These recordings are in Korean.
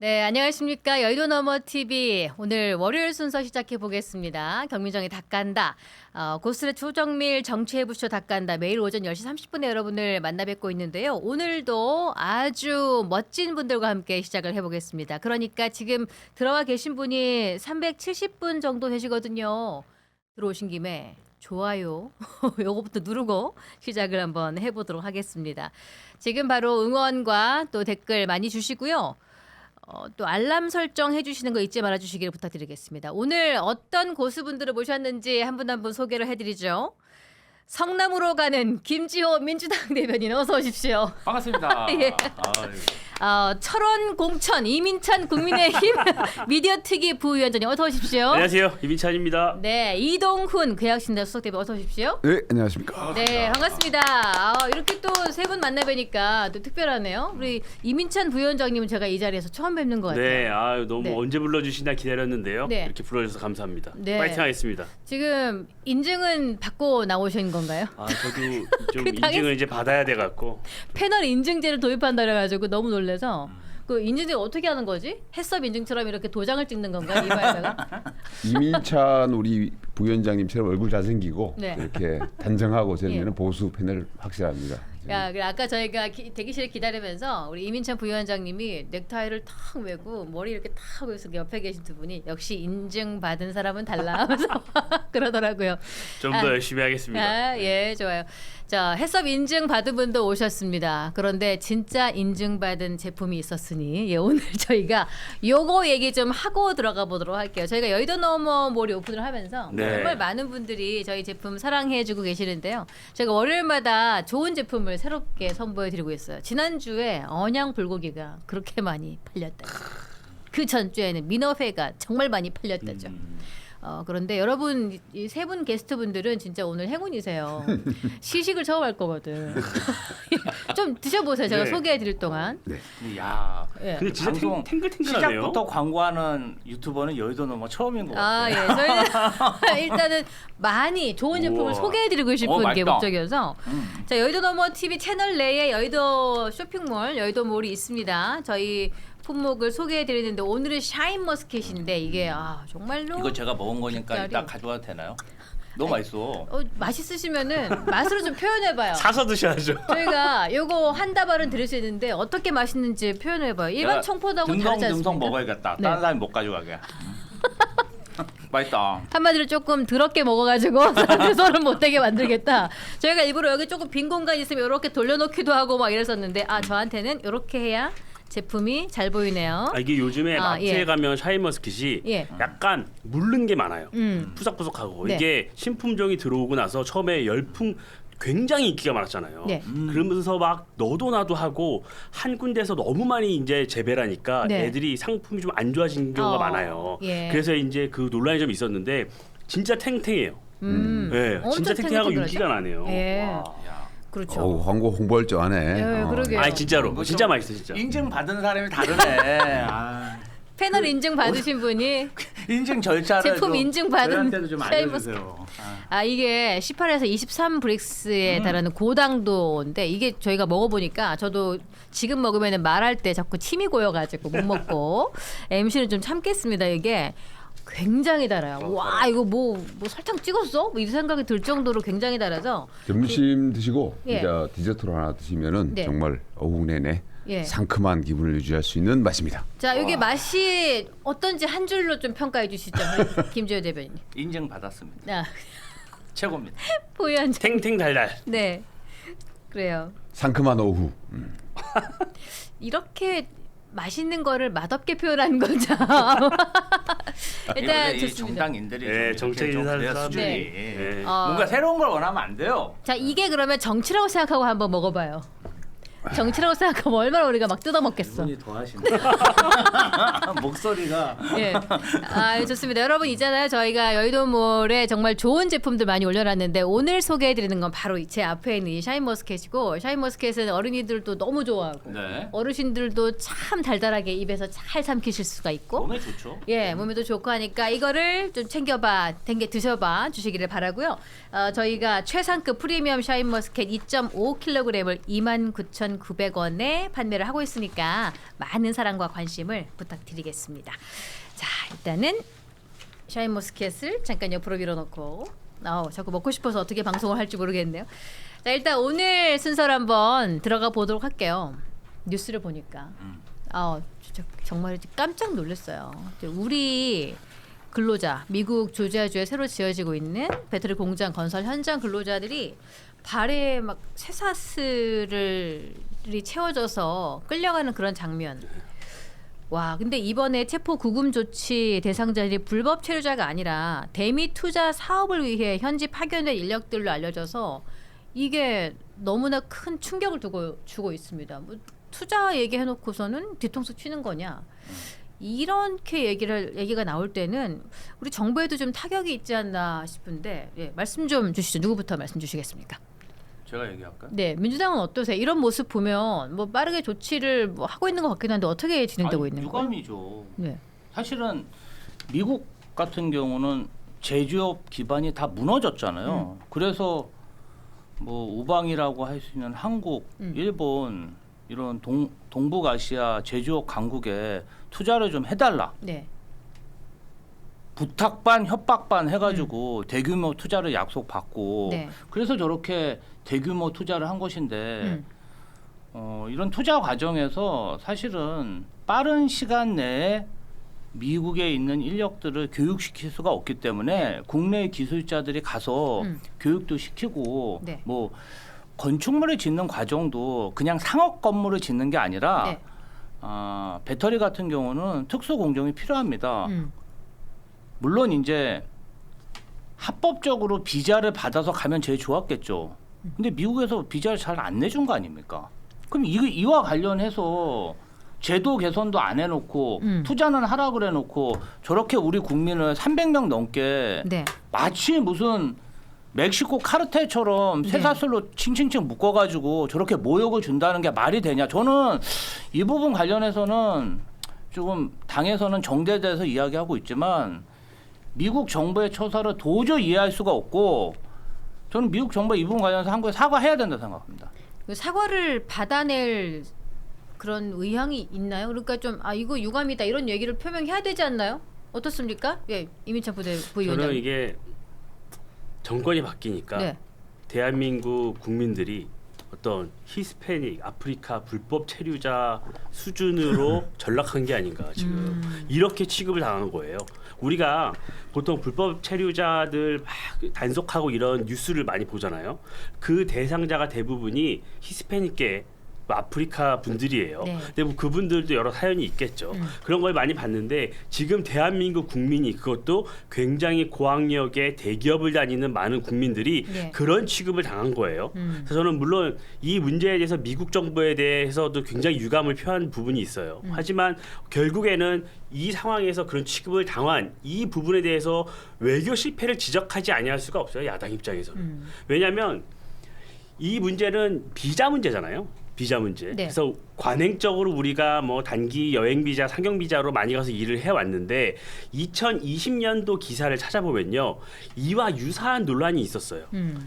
네, 안녕하십니까. 여의도 너머 TV. 오늘 월요일 순서 시작해 보겠습니다. 경민정의 닭간다. 고스트 조정밀 정치해부쇼 닭간다. 매일 오전 10시 30분에 여러분을 만나 뵙고 있는데요. 오늘도 아주 멋진 분들과 함께 시작을 해보겠습니다. 그러니까 지금 들어와 계신 분이 370분 정도 되시거든요. 들어오신 김에 좋아요 요거부터 누르고 시작을 한번 해보도록 하겠습니다. 지금 바로 응원과 또 댓글 많이 주시고요. 또 알람 설정 해주시는 거 잊지 말아주시기를 부탁드리겠습니다. 오늘 어떤 고수분들을 모셨는지 한 분 한 분 소개를 해드리죠. 성남으로 가는 김지호 민주당 대변인 어서 오십시오. 반갑습니다. 예. 철원 공천 이민찬 국민의힘 미디어 특위 부위원장님 어서 오십시오. 안녕하세요. 이민찬입니다. 네, 이동훈 계약신당 수석대변인 어서 오십시오. 네, 안녕하십니까. 네, 반갑습니다. 이렇게 또 세 분 만나 뵈니까 또 특별하네요. 우리 이민찬 부위원장님은 제가 이 자리에서 처음 뵙는 것 같아요. 네, 너무 네. 언제 불러주시나 기다렸는데요. 네. 이렇게 불러주셔서 감사합니다. 네. 파이팅하겠습니다. 지금 인증은 받고 나오신 건가요? 저도 좀 그 인증을 이제 받아야 돼 갖고. 패널 인증제를 도입한다 그래가지고 너무 놀래서 그 인증제 어떻게 하는 거지? 해썹 인증처럼 이렇게 도장을 찍는 건가? 이마에다가? 이민찬 우리 부위원장님처럼 얼굴 잘생기고 네. 이렇게 단정하고 저는 예. 보수 패널 확실합니다. 야, 그래 아까 저희가 대기실에 기다리면서 우리 이민찬 부위원장님이 넥타이를 탁 메고 머리 이렇게 탁 하고 있어 옆에 계신 두 분이 역시 인증 받은 사람은 달라 하면서 그러더라고요. 좀 더 열심히 하겠습니다. 예, 좋아요. 자, 해썹 인증 받은 분도 오셨습니다. 그런데 진짜 인증 받은 제품이 있었으니 오늘 저희가 요거 얘기 좀 하고 들어가 보도록 할게요. 저희가 여의도 너머 몰이 오픈을 하면서 네. 정말 많은 분들이 저희 제품 사랑해주고 계시는데요. 제가 월요일마다 좋은 제품을 새롭게 선보여드리고 있어요. 지난주에 언양 불고기가 그렇게 많이 팔렸다. 그 전주에는 민어회가 정말 많이 팔렸다죠. 그런데 여러분 이 세 분 게스트분들은 진짜 오늘 행운이세요. 시식을 처음 할 거거든. 좀 드셔보세요. 제가 네. 소개해드릴 동안. 야, 예. 근데 진짜 방송 탱글탱글하네요. 시작부터 광고하는 유튜버는 여의도 너머 처음인 것 같아요. 예. 저희는 일단은 많이 좋은 제품을 우와. 소개해드리고 싶은 게 맛있다. 목적이어서 자 여의도 너머 TV 채널 내에 여의도 쇼핑몰, 여의도몰이 있습니다. 저희 품목을 소개해드리는데 오늘은 샤인머스켓인데 이게 정말로 이거 제가 먹은 거니까 뒷자리. 이따 가져와도 되나요? 너무 맛있어. 맛있으시면은 맛으로 좀 표현해봐요. 사서 드셔야죠. 저희가 요거 한 다발은 드릴 수 있는데 어떻게 맛있는지 표현해봐요. 일반 청포도하고는 다르지 않습니까? 듬성 먹어야겠다. 네. 다른 사람이 못 가져가게. 맛있다. 한마디로 조금 더럽게 먹어가지고 사람들 손을 못 대게 만들겠다. 저희가 일부러 여기 조금 빈 공간 있으면 이렇게 돌려놓기도 하고 막 이랬었는데 저한테는 이렇게 해야 제품이 잘 보이네요. 이게 요즘에 마트에 예. 가면 샤인머스켓이 예. 약간 물른 게 많아요. 음. 푸석푸석하고 네. 이게 신품종이 들어오고 나서 처음에 열풍 굉장히 인기가 많았잖아요. 네. 그러면서 막 너도 나도 하고 한 군데서 너무 많이 이제 재배를 하니까 네. 애들이 상품이 좀 안 좋아진 경우가 많아요. 예. 그래서 이제 그 논란이 좀 있었는데 진짜 탱탱해요. 네, 엄청 진짜 탱탱하고 탱탱하죠. 윤기가 나네요. 예. 야. 그렇죠. 광고 홍보할 줄 아네. 예, 그러게요. 진짜로 이거 진짜 좀 맛있어 진짜. 인증 받은 사람이 다르네. 패널 인증 받으신 분이 인증 절차를 제품 좀 인증 받은 저희한테도 좀 샤인머스켓. 알려주세요. 이게 18에서 23 브릭스에 달하는 고당도인데 이게 저희가 먹어보니까 저도 지금 먹으면 말할 때 자꾸 침이 고여가지고 못 먹고 MC는 좀 참겠습니다. 이게 굉장히 달아요. 와 이거 뭐 설탕 찍었어? 이 생각이 들 정도로 굉장히 달아서 점심 드시고 예. 이제 디저트로 하나 드시면은 네. 정말 오후 내내 예. 상큼한 기분을 유지할 수 있는 맛입니다. 자 이게 맛이 어떤지 한 줄로 좀 평가해 주시죠. 우리 김지호 대변인. 인증 받았습니다. 야 최고입니다. 보현. 탱탱 달달. 네 그래요. 상큼한 오후. 이렇게 맛있는 거를 맛없게 표현하는 거죠. 일단 이 좋습니다. 정당인들이 네, 좀 이렇게 정책인 좀 그래야 사람. 수준이 네. 뭔가 새로운 걸 원하면 안 돼요. 자 이게 그러면 정치라고 생각하고 한번 먹어봐요. 정치라고 생각하면 얼마나 우리가 막 뜯어 먹겠어. 이분이 더 하시네. 목소리가 예. 좋습니다. 여러분 있잖아요. 저희가 여의도몰에 정말 좋은 제품들 많이 올려놨는데 오늘 소개해드리는 건 바로 제 앞에 있는 이 샤인머스켓이고 샤인머스켓은 어린이들도 너무 좋아하고 네. 어르신들도 참 달달하게 입에서 잘 삼키실 수가 있고 몸에 좋죠. 예, 몸에도 좋고 하니까 이거를 좀 챙겨봐, 드셔봐 주시기를 바라고요. 저희가 최상급 프리미엄 샤인머스켓 2.5kg을 29,900 2,900원에 판매를 하고 있으니까 많은 사랑과 관심을 부탁드리겠습니다. 자, 일단은 샤인머스켓을 잠깐 옆으로 밀어놓고 자꾸 먹고 싶어서 어떻게 방송을 할지 모르겠네요. 자, 일단 오늘 순서를 한번 들어가 보도록 할게요. 뉴스를 보니까 진짜 정말 깜짝 놀랐어요. 우리 근로자, 미국 조지아주에 새로 지어지고 있는 배터리 공장 건설 현장 근로자들이 발에 막 쇠사슬이 채워져서 끌려가는 그런 장면. 와, 근데 이번에 체포 구금 조치 대상자들이 불법 체류자가 아니라 대미 투자 사업을 위해 현지 파견된 인력들로 알려져서 이게 너무나 큰 충격을 주고 있습니다. 뭐 투자 얘기해놓고서는 뒤통수 치는 거냐? 이렇게 얘기가 나올 때는 우리 정부에도 좀 타격이 있지 않나 싶은데 말씀 좀 주시죠. 누구부터 말씀 주시겠습니까? 제가 얘기할까요? 네, 민주당은 어떠세요? 이런 모습 보면 뭐 빠르게 조치를 뭐 하고 있는 것 같긴 한데 어떻게 진행되고 있는 거예요? 유감이죠. 네. 사실은 미국 같은 경우는 제조업 기반이 다 무너졌잖아요. 그래서 뭐 우방이라고 할 수 있는 한국, 일본 이런 동북아시아 제조업 강국에 투자를 좀 해달라. 네. 부탁 반 협박 반 해가지고 대규모 투자를 약속받고 네. 그래서 저렇게 대규모 투자를 한 것인데 이런 투자 과정에서 사실은 빠른 시간 내에 미국에 있는 인력들을 교육시킬 수가 없기 때문에 국내 기술자들이 가서 교육도 시키고 네. 뭐 건축물을 짓는 과정도 그냥 상업 건물을 짓는 게 아니라 네. 배터리 같은 경우는 특수 공정이 필요합니다. 물론 이제 합법적으로 비자를 받아서 가면 제일 좋았겠죠. 근데 미국에서 비자를 잘 안 내준 거 아닙니까? 그럼 이와 관련해서 제도 개선도 안 해놓고 투자는 하라 그래놓고 저렇게 우리 국민을 300명 넘게 네. 마치 무슨 멕시코 카르텔처럼 쇠사슬로 칭칭칭 묶어가지고 저렇게 모욕을 준다는 게 말이 되냐? 저는 이 부분 관련해서는 조금 당에서는 정제돼서 이야기하고 있지만 미국 정부의 처사를 도저히 이해할 수가 없고 저는 미국 정부가 이 부분 관련해서 한국에 사과해야 된다 생각합니다. 그 사과를 받아낼 그런 의향이 있나요? 그러니까 좀 이거 유감이다 이런 얘기를 표명해야 되지 않나요? 어떻습니까? 예, 이민찬 부위원장. 저는 이게 정권이 바뀌니까 네. 대한민국 국민들이 어떤 히스패닉, 아프리카 불법 체류자 수준으로 전락한 게 아닌가 지금 이렇게 취급을 당한 거예요. 우리가 보통 불법 체류자들 막 단속하고 이런 뉴스를 많이 보잖아요. 그 대상자가 대부분이 히스패닉계 아프리카 분들이에요. 네. 근데 뭐 그분들도 여러 사연이 있겠죠. 그런 걸 많이 봤는데 지금 대한민국 국민이 그것도 굉장히 고학력의 대기업을 다니는 많은 국민들이 네. 그런 취급을 당한 거예요. 그래서 저는 물론 이 문제에 대해서 미국 정부에 대해서도 굉장히 유감을 표한 부분이 있어요. 하지만 결국에는 이 상황에서 그런 취급을 당한 이 부분에 대해서 외교 실패를 지적하지 아니할 수가 없어요. 야당 입장에서는. 왜냐하면 이 문제는 비자 문제잖아요. 비자 문제. 네. 그래서 관행적으로 우리가 뭐 단기 여행 비자, 상경 비자로 많이 가서 일을 해 왔는데 2020년도 기사를 찾아보면요. 이와 유사한 논란이 있었어요.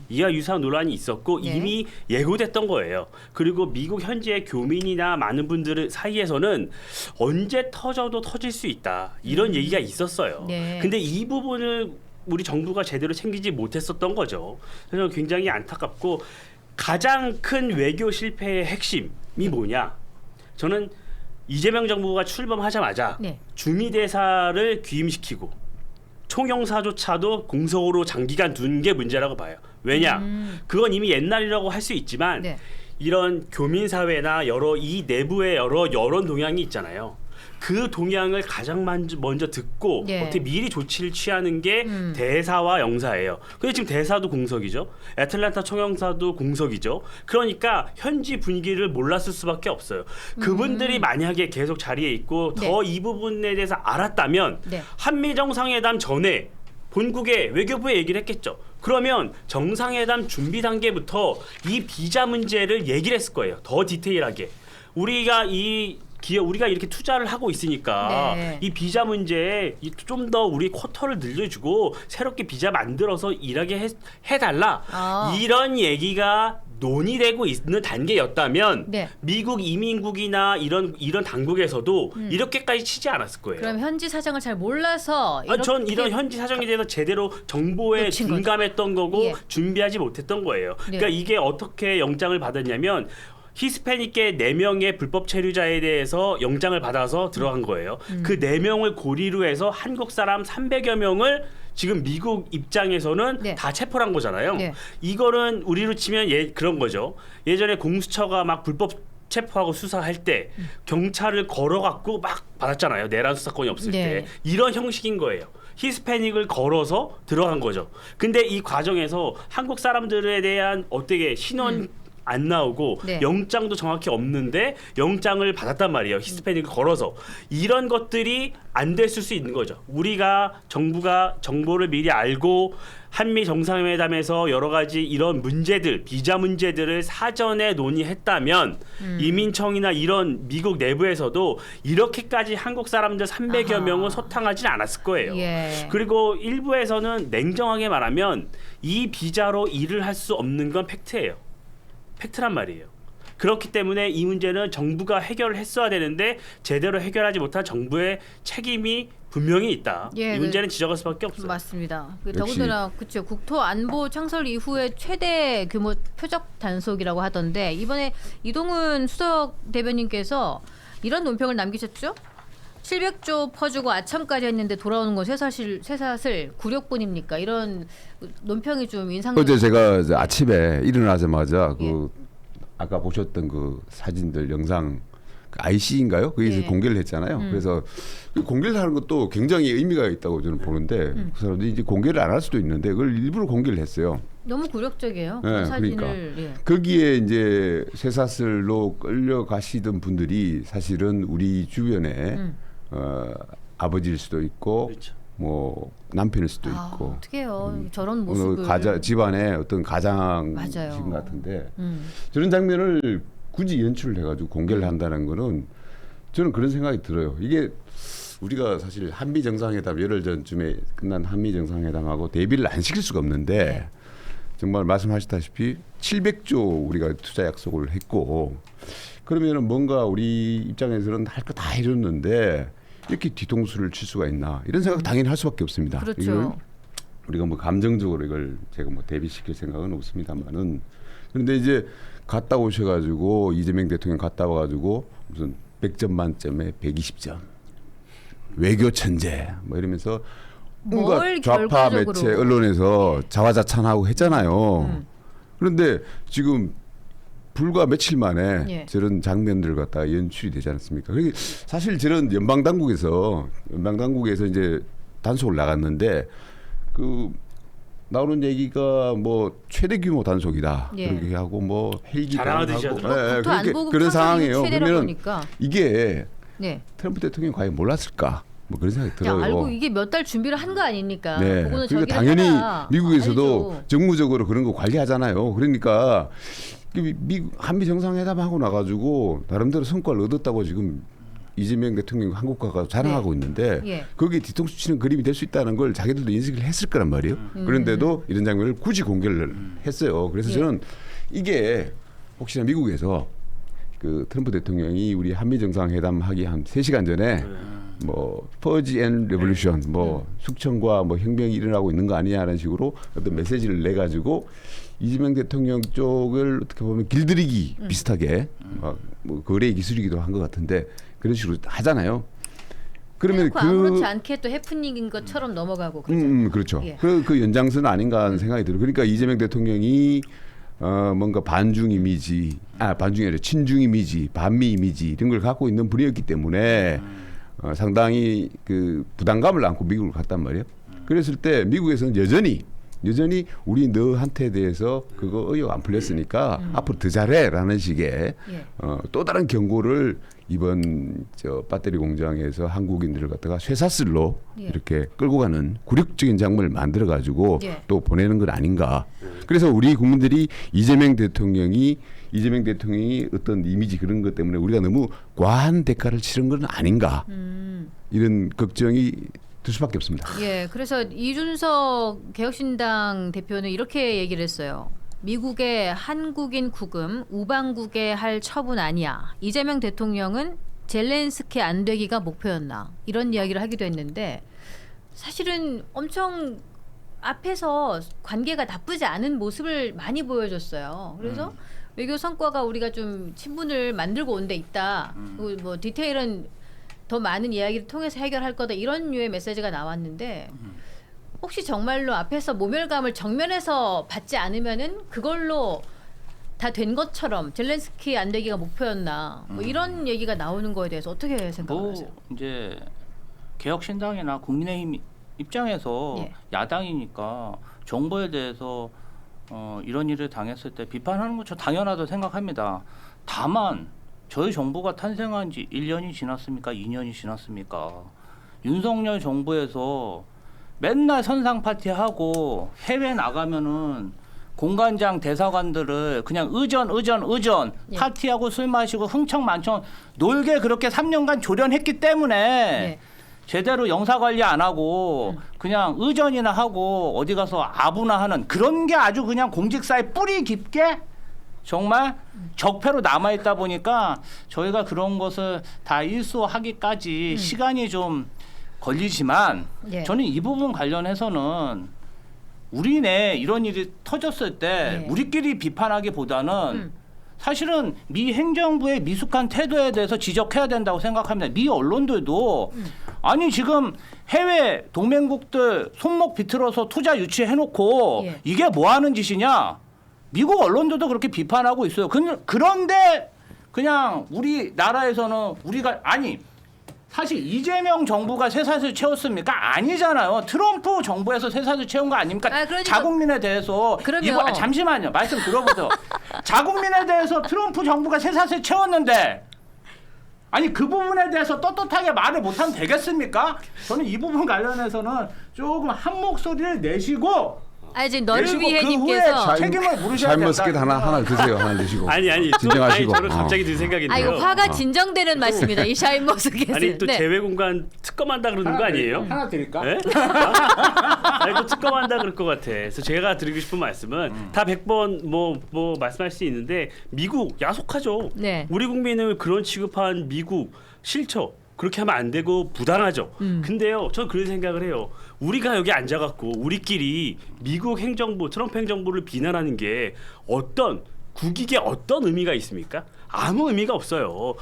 이와 유사한 논란이 있었고 네. 이미 예고됐던 거예요. 그리고 미국 현지의 교민이나 많은 분들 사이에서는 언제 터져도 터질 수 있다. 이런 얘기가 있었어요. 네. 근데 이 부분을 우리 정부가 제대로 챙기지 못했었던 거죠. 그래서 굉장히 안타깝고 가장 큰 외교 실패의 핵심이 뭐냐? 저는 이재명 정부가 출범하자마자 네. 주미대사를 귀임시키고 총영사조차도 공석으로 장기간 둔 게 문제라고 봐요. 왜냐? 그건 이미 옛날이라고 할 수 있지만 네. 이런 교민사회나 이 내부의 여러 여론 동향이 있잖아요. 그 동향을 가장 먼저 듣고 네. 어떻게 미리 조치를 취하는 게 대사와 영사예요. 근데 지금 대사도 공석이죠. 애틀랜타 총영사도 공석이죠. 그러니까 현지 분위기를 몰랐을 수밖에 없어요. 그분들이 만약에 계속 자리에 있고 네. 더 이 부분에 대해서 알았다면 네. 한미 정상회담 전에 본국의 외교부에 얘기를 했겠죠. 그러면 정상회담 준비 단계부터 이 비자 문제를 얘기를 했을 거예요. 더 디테일하게. 우리가 이렇게 투자를 하고 있으니까 네. 이 비자 문제에 좀 더 우리 쿼터를 늘려주고 새롭게 비자 만들어서 일하게 해달라. 이런 얘기가 논의되고 있는 단계였다면 네. 미국 이민국이나 이런 당국에서도 이렇게까지 치지 않았을 거예요. 그럼 현지 사정을 잘 몰라서 전 이렇게 이런 현지 사정에 대해서 제대로 정보에 놓친 거죠. 둔감했던 거고 예. 준비하지 못했던 거예요. 네. 그러니까 이게 어떻게 영장을 받았냐면 히스패닉계 4명의 불법 체류자에 대해서 영장을 받아서 들어간 거예요. 그 4명을 고리로 해서 한국 사람 300여 명을 지금 미국 입장에서는 네. 다 체포를 한 거잖아요. 네. 이거는 우리로 치면 그런 거죠. 예전에 공수처가 막 불법 체포하고 수사할 때 경찰을 걸어갖고 막 받았잖아요. 내란 수사권이 없을 네. 때. 이런 형식인 거예요. 히스패닉을 걸어서 들어간 거죠. 근데 이 과정에서 한국 사람들에 대한 어떻게 신원 안 나오고 네. 영장도 정확히 없는데 영장을 받았단 말이에요. 히스패닉을 걸어서. 이런 것들이 안 됐을 수 있는 거죠. 우리가 정부가 정보를 미리 알고 한미 정상회담에서 여러 가지 이런 문제들, 비자 문제들을 사전에 논의했다면 이민청이나 이런 미국 내부에서도 이렇게까지 한국 사람들 300여 아하. 명을 소탕하진 않았을 거예요. 예. 그리고 일부에서는 냉정하게 말하면 이 비자로 일을 할 수 없는 건 팩트예요. 팩트란 말이에요. 그렇기 때문에 이 문제는 정부가 해결을 했어야 되는데 제대로 해결하지 못한 정부의 책임이 분명히 있다. 예, 이 문제는 지적할 수밖에 없어요. 맞습니다. 역시. 더군다나 그렇죠. 국토안보 창설 이후에 최대 규모 표적 단속이라고 하던데 이번에 이동훈 수석 대변인께서 이런 논평을 남기셨죠? 700조 퍼주고 아첨까지 했는데 돌아오는 건 쇠사슬 굴욕뿐입니까? 이런 논평이 좀 인상적이에요. 어제 제가 이제 아침에 일어나자마자 예. 그 아까 보셨던 그 사진들 영상 그 IC인가요? 거기서 예. 공개를 했잖아요. 그래서 그 공개를 하는 것도 굉장히 의미가 있다고 저는 보는데 그 사람들이 이제 공개를 안 할 수도 있는데 그걸 일부러 공개를 했어요. 너무 굴욕적이에요. 네, 그 사진을. 그러니까. 예. 거기에 이제 쇠사슬로 끌려가시던 분들이 사실은 우리 주변에 아버지일 수도 있고 그렇죠. 뭐 남편일 수도 있고 어떡해요. 저런 어느 모습을. 집안의 어떤 가장 맞아요. 신 같은데 음. 저런 장면을 굳이 연출을 해가지고 공개를 한다는 거는 저는 그런 생각이 들어요. 이게 우리가 사실 한미 정상회담 열흘 전쯤에 끝난 한미 정상회담하고 대비를 안 시킬 수가 없는데 네. 정말 말씀하셨다시피 700조 우리가 투자 약속을 했고 그러면은 뭔가 우리 입장에서는 할 거 다 해줬는데 이렇게 뒤통수를 칠 수가 있나 이런 생각 당연히 할 수밖에 없습니다. 그렇죠. 이걸 우리가 뭐 감정적으로 이걸 제가 뭐 대비시킬 생각은 없습니다만은 그런데 이제 갔다 오셔가지고 이재명 대통령 갔다 와가지고 무슨 100점 만점에 120점 외교 천재 뭐 이러면서 뭔가 뭘 좌파 결과적으로. 매체 언론에서 자화자찬하고 했잖아요. 그런데 지금 불과 며칠 만에 예. 저런 장면들 갖다가 연출이 되지 않습니까? 그게 사실 저런 연방 당국에서 이제 단속을 나갔는데 그 나오는 얘기가 뭐 최대 규모 단속이다 예. 그렇게 하고 뭐 헬기 자랑하듯이 당하고 국토안보국 그런 창설이 상황이에요. 최대라 그러면 보니까. 이게 네. 트럼프 대통령이 과연 몰랐을까? 뭐 그런 생각이 야, 들어요. 알고 이게 몇 달 준비를 한 거 아닙니까? 네. 그거는 그러니까 저기를 당연히 해라. 미국에서도 알죠. 정무적으로 그런 거 관리하잖아요. 그러니까 한미 정상회담 하고 나가지고 나름대로 성과를 얻었다고 지금 이재명 대통령 한국 가서 자랑하고 있는데 예. 거기에 뒤통수 치는 그림이 될 수 있다는 걸 자기들도 인식을 했을 거란 말이에요. 그런데도 이런 장면을 굳이 공개를 했어요. 그래서 예. 저는 이게 혹시나 미국에서 그 트럼프 대통령이 우리 한미 정상회담 하기 한 3시간 전에 뭐 퍼지 앤 레볼루션 뭐 숙청과 뭐 혁명이 일어나고 있는 거 아니냐라는 식으로 어떤 메시지를 내 가지고 이재명 대통령 쪽을 어떻게 보면 길들이기 비슷하게 뭐 거래 기술이기도 한 것 같은데 그런 식으로 하잖아요. 그러면 아무렇지 않게 또 해프닝인 것처럼 넘어가고 그러죠. 그렇죠. 예. 그 연장선 아닌가 하는 생각이 들어요. 그러니까 이재명 대통령이 뭔가 반중 이미지, 반중이 아니라 친중 이미지, 반미 이미지 이런 걸 갖고 있는 분이었기 때문에 상당히 그 부담감을 안고 미국을 갔단 말이에요. 그랬을 때 미국에서는 여전히 우리 너한테 대해서 그거 의혹 안 풀렸으니까 앞으로 더 잘해라는 식의 예. 또 다른 경고를 이번 저 배터리 공장에서 한국인들을 갖다가 쇠사슬로 예. 이렇게 끌고 가는 굴욕적인 장면을 만들어 가지고 예. 또 보내는 건 아닌가. 그래서 우리 국민들이 이재명 대통령이 어떤 이미지 그런 것 때문에 우리가 너무 과한 대가를 치른 건 아닌가. 이런 걱정이 들 수밖에 없습니다. 예, 그래서 이준석 개혁신당 대표는 이렇게 얘기를 했어요. 미국의 한국인 구금 우방국에 할 처분 아니야. 이재명 대통령은 젤렌스키 안 되기가 목표였나. 이런 이야기를 하기도 했는데 사실은 엄청 앞에서 관계가 나쁘지 않은 모습을 많이 보여줬어요. 그래서 외교 성과가 우리가 좀 친분을 만들고 온 데 있다. 그리고 뭐 디테일은 더 많은 이야기를 통해서 해결할 거다. 이런 류의 메시지가 나왔는데 혹시 정말로 앞에서 모멸감을 정면에서 받지 않으면은 그걸로 다 된 것처럼 젤렌스키 안 되기가 목표였나 뭐 이런 얘기가 나오는 거에 대해서 어떻게 생각하세요? 뭐 이제 개혁신당이나 국민의힘 입장에서 예. 야당이니까 정부에 대해서 이런 일을 당했을 때 비판하는 건 저 당연하다고 생각합니다. 다만 저희 정부가 탄생한 지 1년이 지났습니까? 2년이 지났습니까? 윤석열 정부에서 맨날 선상 파티하고 해외 나가면은 공관장 대사관들을 그냥 의전 예. 파티하고 술 마시고 흥청만청 놀게 그렇게 3년간 조련했기 때문에 예. 제대로 영사 관리 안 하고 그냥 의전이나 하고 어디 가서 아부나 하는 그런 게 아주 그냥 공직사에 뿌리 깊게 정말 적폐로 남아있다 보니까 저희가 그런 것을 다 일소하기까지 시간이 좀 걸리지만 예. 저는 이 부분 관련해서는 우리네 이런 일이 터졌을 때 예. 우리끼리 비판하기보다는 사실은 미 행정부의 미숙한 태도에 대해서 지적해야 된다고 생각합니다. 미 언론들도 아니 지금 해외 동맹국들 손목 비틀어서 투자 유치해놓고 예. 이게 뭐 하는 짓이냐. 미국 언론들도 그렇게 비판하고 있어요. 그런데 그냥 우리나라에서는 우리가 아니 사실 이재명 정부가 쇠사슬 채웠습니까? 아니잖아요. 트럼프 정부에서 쇠사슬 채운 거 아닙니까? 아, 그러니까 자국민에 대해서 그러면 잠시만요. 말씀 들어보세요. 자국민에 대해서 트럼프 정부가 쇠사슬 채웠는데 아니 그 부분에 대해서 떳떳하게 말을 못하면 되겠습니까? 저는 이 부분 관련해서는 조금 한 목소리를 내시고 아니 지금 너를 내시고 위해 그 님께서 후에 책임을 물으셔야 된다. 샤인머스켓 하나 드세요. 하나 드시고. 아니 진정하시고. 저는 갑자기 든 생각인데요. 아 이거 화가 진정되는 말씀이다. 이 샤인머스켓은. 아니 또 재외공간 특검한다 그러는 거 아니에요? 하나 드릴까? 예? 아니 또 특검한다 그럴 것 같아. 그래서 제가 드리고 싶은 말씀은 다 100번 뭐 말씀할 수 있는데 미국 야속하죠. 네. 우리 국민을 그런 취급한 미국 싫죠. 그렇게 하면 안 되고 부당하죠. 근데요, 저는 그런 생각을 해요. 우리가 여기 앉아갖고 우리끼리 미국 행정부, 트럼프 행정부를 비난하는 게 어떤 국익에 어떤 의미가 있습니까? 아무 의미가 없어요.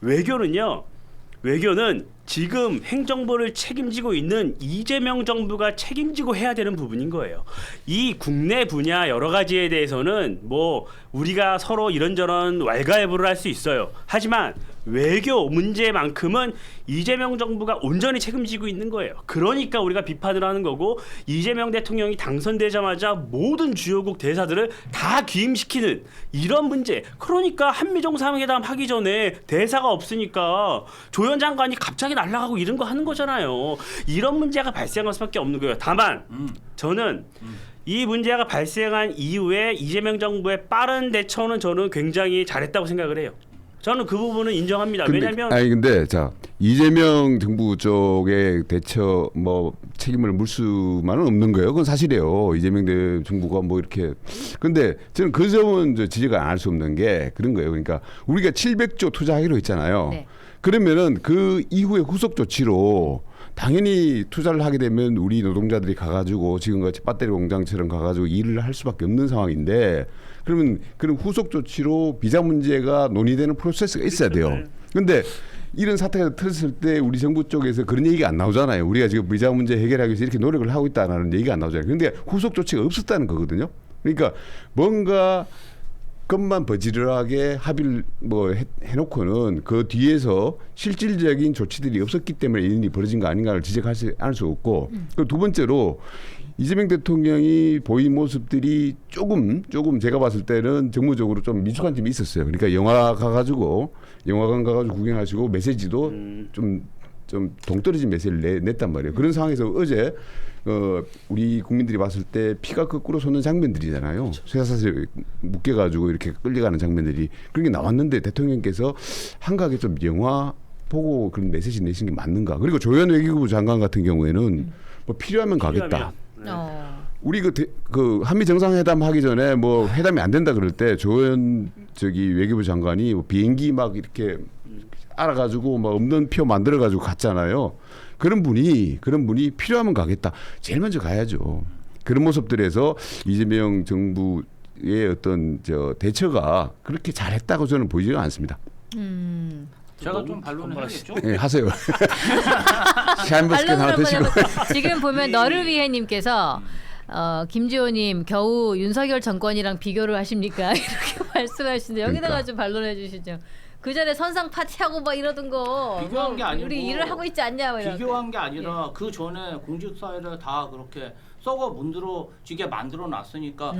외교는 지금 행정부를 책임지고 있는 이재명 정부가 책임지고 해야 되는 부분인 거예요. 이 국내 분야 여러 가지에 대해서는 뭐 우리가 서로 이런저런 왈가왈부를 할 수 있어요. 하지만 외교 문제만큼은 이재명 정부가 온전히 책임지고 있는 거예요. 그러니까 우리가 비판을 하는 거고 이재명 대통령이 당선되자마자 모든 주요국 대사들을 다 귀임시키는 이런 문제. 그러니까 한미 정상회담 하기 전에 대사가 없으니까 조연 장관이 갑자기 날아가고 이런 거 하는 거잖아요. 이런 문제가 발생할 수밖에 없는 거예요. 다만 저는 이 문제가 발생한 이후에 이재명 정부의 빠른 대처는 저는 굉장히 잘했다고 생각을 해요. 저는 그 부분은 인정합니다. 왜냐하면 근데 자 이재명 정부 쪽의 대처 뭐 책임을 물 수만은 없는 거예요. 그건 사실이에요. 이재명 정부가 뭐 이렇게 근데 저는 그 점은 지적을 안 할 수 없는 게 그런 거예요. 그러니까 우리가 700조 투자하기로 했잖아요. 네. 그러면은 그 이후에 후속 조치로 당연히 투자를 하게 되면 우리 노동자들이 가가지고 지금같이 배터리 공장처럼 가가지고 일을 할 수밖에 없는 상황인데 그러면 그런 후속 조치로 비자 문제가 논의되는 프로세스가 있어야 돼요. 그런데 이런 사태가 터졌을 때 우리 정부 쪽에서 그런 얘기가 안 나오잖아요. 우리가 지금 비자 문제 해결하기 위해서 이렇게 노력을 하고 있다는 얘기가 안 나오잖아요. 그런데 후속 조치가 없었다는 거거든요. 그러니까 뭔가 것만 버지런하게 합의를 뭐 해놓고는 그 뒤에서 실질적인 조치들이 없었기 때문에 이런 일이 벌어진 거 아닌가를 지적할 수 없고 그리고 두 번째로 이재명 대통령이 보인 모습들이 조금 제가 봤을 때는 정무적으로 좀 미숙한 점이 있었어요. 그러니까 영화관 가가지고 구경하시고 메시지도 좀 동떨어진 메시지를 냈단 말이에요. 그런 상황에서 어제 우리 국민들이 봤을 때 피가 거꾸로 솟는 장면들이잖아요. 쇠사슬 묶여가지고 이렇게 끌려가는 장면들이 그런 게 나왔는데 대통령께서 한가하게 좀 영화 보고 그런 메시지 내신 게 맞는가. 그리고 조현 외교부 장관 같은 경우에는 뭐 필요하면 가겠다. 우리 그 한미 정상회담 하기 전에 뭐 회담이 안 된다 그럴 때 조현 외교부 장관이 뭐 비행기 막 이렇게 알아가지고 막 없는 표 만들어가지고 갔잖아요. 그런 분이 필요하면 가겠다. 제일 먼저 가야죠. 그런 모습들에서 이재명 정부의 어떤 대처가 그렇게 잘했다고 저는 보이지가 않습니다. 제가 좀 반론을 해야겠죠? 네, 하세요. 샤인머스켓 하나 드시고. 지금 보면 너를 위해님께서 김지호님 겨우 윤석열 정권이랑 비교를 하십니까? 이렇게 말씀하시는데 여기다가 그러니까. 좀 반론해 주시죠. 그 전에 선상 파티하고 막 이러던 거 비교한 게 아니고 우리 일을 하고 있지 않냐? 뭐 이런. 비교한 게 아니라 그 전에 공직사회를 다 그렇게 썩어 문드러지게 만들어 놨으니까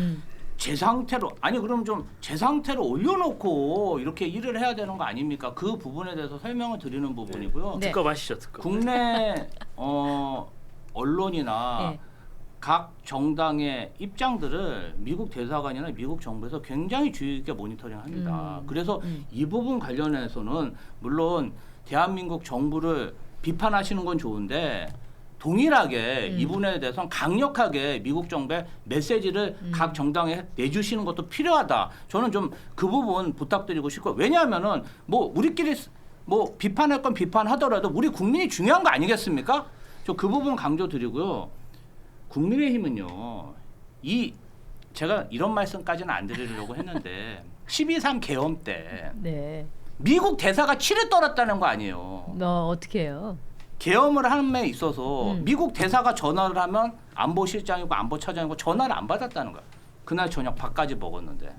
제 상태로 아니 그럼 좀 제 상태로 올려놓고 이렇게 일을 해야 되는 거 아닙니까? 그 부분에 대해서 설명을 드리는 부분이고요. 네. 특검 하시죠, 특검. 국내 언론이나 네. 각 정당의 입장들을 미국 대사관이나 미국 정부에서 굉장히 주의 깊게 모니터링합니다. 그래서 이 부분 관련해서는 물론 대한민국 정부를 비판하시는 건 좋은데 동일하게 이 부분에 대해서는 강력하게 미국 정부의 메시지를 각 정당에 내주시는 것도 필요하다. 저는 좀 그 부분 부탁드리고 싶고 왜냐하면은 뭐 우리끼리 뭐 비판할 건 비판하더라도 우리 국민이 중요한 거 아니겠습니까? 저 그 부분 강조드리고요. 국민의힘은요. 제가 이런 말씀까지는 안 드리려고 했는데 12.3 계엄 때 네. 미국 대사가 치를 떨었다는 거 아니에요. 너 어떻게 해요? 계엄을 함에 있어서 미국 대사가 전화를 하면 안보실장이고 안보차장이고 전화를 안 받았다는 거야. 그날 저녁 밥까지 먹었는데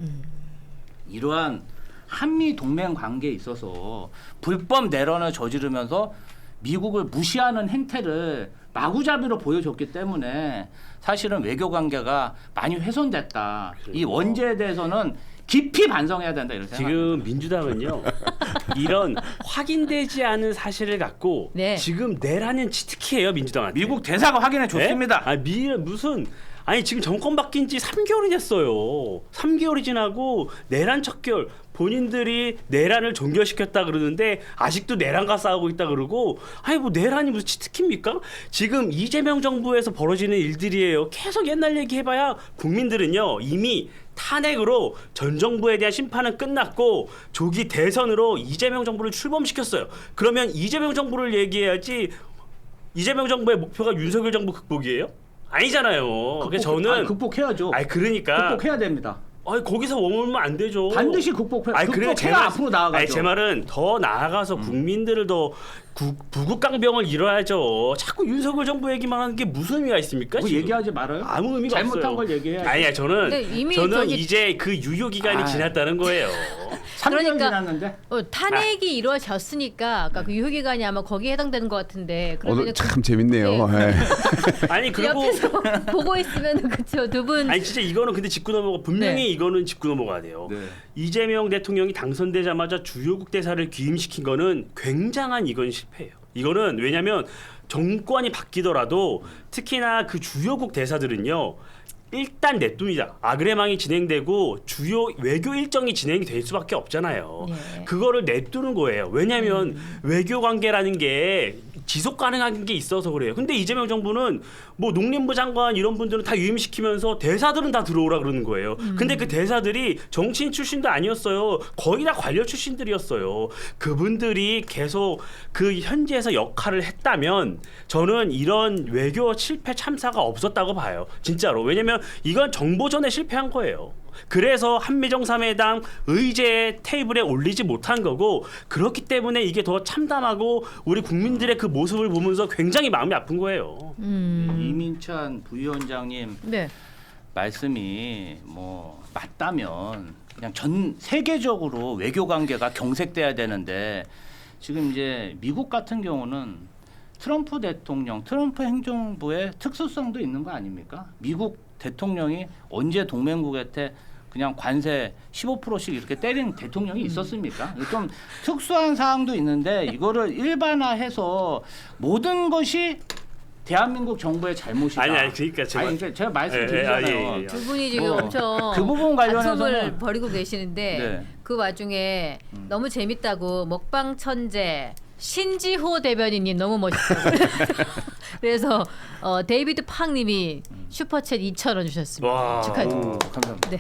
이러한 한미 동맹 관계에 있어서 불법 내란을 저지르면서 미국을 무시하는 행태를 마구잡이로 보여줬기 때문에 사실은 외교 관계가 많이 훼손됐다. 이 원죄에 대해서는 깊이 반성해야 된다 이렇게 생각합니다. 지금 민주당은요 이런 확인되지 않은 사실을 갖고 네. 지금 내라는 치트키예요 민주당한테. 미국 대사가 확인해 줬습니다. 무슨 아니 지금 정권 바뀐 지 3개월이 됐어요. 3개월이 지나고 내란 척결 본인들이 내란을 종결시켰다 그러는데 아직도 내란과 싸우고 있다 그러고 아니 뭐 내란이 무슨 치트키입니까? 지금 이재명 정부에서 벌어지는 일들이에요. 계속 옛날 얘기해봐야 국민들은요 이미 탄핵으로 전 정부에 대한 심판은 끝났고 조기 대선으로 이재명 정부를 출범시켰어요. 그러면 이재명 정부를 얘기해야지 이재명 정부의 목표가 윤석열 정부 극복이에요? 아니잖아요. 그래서 저는 극복해야죠. 아니 그러니까 극복해야 됩니다. 아니 거기서 머물면 안 되죠. 반드시 극복해야. 아니 그래 극복해야 앞으로 나아가죠. 아니 제 말은 더 나아가서 국민들을 더 부국강병을 이뤄야죠. 자꾸 윤석열 정부 얘기만 하는 게 무슨 의미가 있습니까? 뭐 지금? 얘기하지 말아요. 아무 의미가 잘못한 없어요. 걸 얘기해야지. 아니야 근데 이미 저는 저기- 이제 그 유효 기간이 아. 지났다는 거예요. 3년 그러니까 지났는데. 탄핵이 이루어졌으니까 아까 그 유효기간이 아마 거기에 해당되는 것 같은데 그러면 참 재밌네요. 네. 예. 아니 그리고 옆에서 보고 있으면 그렇죠 두 분. 아니 진짜 이거는 근데 짚고 넘어가 분명히 네. 이거는 짚고 넘어가야 돼요. 네. 이재명 대통령이 당선되자마자 주요국 대사를 귀임시킨 거는 굉장한 이건 실패예요. 이거는 왜냐하면 정권이 바뀌더라도 특히나 그 주요국 대사들은요. 일단 냅둡니다. 아그레망이 진행되고 주요 외교 일정이 진행이 될 수밖에 없잖아요. 예. 그거를 냅두는 거예요. 왜냐하면 외교 관계라는 게 지속 가능한 게 있어서 그래요. 근데 이재명 정부는 뭐 농림부 장관 이런 분들은 다 유임시키면서 대사들은 다 들어오라 그러는 거예요. 근데 그 대사들이 정치인 출신도 아니었어요. 거의 다 관료 출신들이었어요. 그분들이 계속 그 현지에서 역할을 했다면 저는 이런 외교 실패 참사가 없었다고 봐요. 진짜로. 왜냐면 이건 정보전에 실패한 거예요. 그래서 한미정상회담 의제 테이블에 올리지 못한 거고 그렇기 때문에 이게 더 참담하고 우리 국민들의 그 모습을 보면서 굉장히 마음이 아픈 거예요. 이민찬 부위원장님 네. 말씀이 뭐 맞다면 그냥 전 세계적으로 외교 관계가 경색돼야 되는데 지금 이제 미국 같은 경우는 트럼프 대통령, 트럼프 행정부의 특수성도 있는 거 아닙니까? 미국 대통령이 언제 동맹국한테 그냥 관세 15%씩 이렇게 때리는 대통령이 있었습니까? 좀 특수한 사항도 있는데 이거를 일반화해서 모든 것이 대한민국 정부의 잘못이다. 아니 그러니까 제가 제가 말씀드리잖아요. 예. 두 분이 지금 뭐, 엄청 그 부분 관련해서는 다툼을 벌이고 계시는데 네. 그 와중에 너무 재밌다고 먹방 천재 신지호 대변인님 너무 멋있어요. 그래서 데이비드 팡님이 슈퍼챗 2,000원 주셨습니다. 와. 축하드립니다. 감사합니다. 네.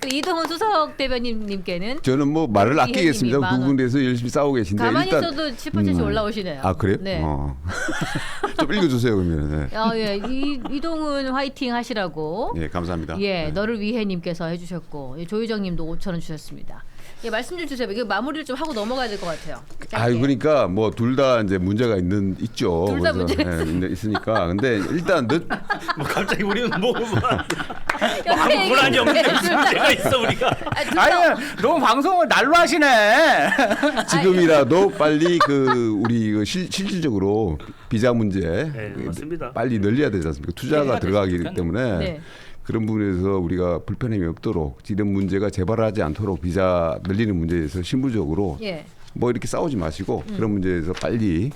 그리고 이동훈 수석 대변인님께는 저는 뭐 말을 이혜님이 아끼겠습니다. 10,000원. 두 분에서 열심히 싸우고 계신데 가만히 일단 있어도 슈퍼챗이 올라오시네요. 아 그래요? 네. 좀 읽어주세요 그러면. 네. 예, 이동훈 화이팅 하시라고. 예, 감사합니다. 예, 네. 너를 위해님께서 해주셨고 예, 조유정님도 5,000원 주셨습니다. 예, 말씀 좀 주세요. 이거 마무리를 좀 하고 넘어가야 될 것 같아요. 아, 그러니까 뭐 둘 다 이제 문제가 있죠. 둘다 그래서, 문제가 있으니까. 근데 일단 뭐 갑자기 우리는 뭐 옆에 아무 고난이 없는데 얘기해. 무슨 문제가 있어 우리가. 아니 너무 방송을 날로 하시네. 지금이라도 빨리 우리 실질적으로 비자 문제 네, 맞습니다. 빨리 늘려야 되지 않습니까? 투자가 네, 들어가기 됐으니까. 때문에 네. 그런 부분에서 우리가 불편함이 없도록 이런 문제가 재발하지 않도록 비자 늘리는 문제에서 신부적으로 예. 뭐 이렇게 싸우지 마시고 그런 문제에서 빨리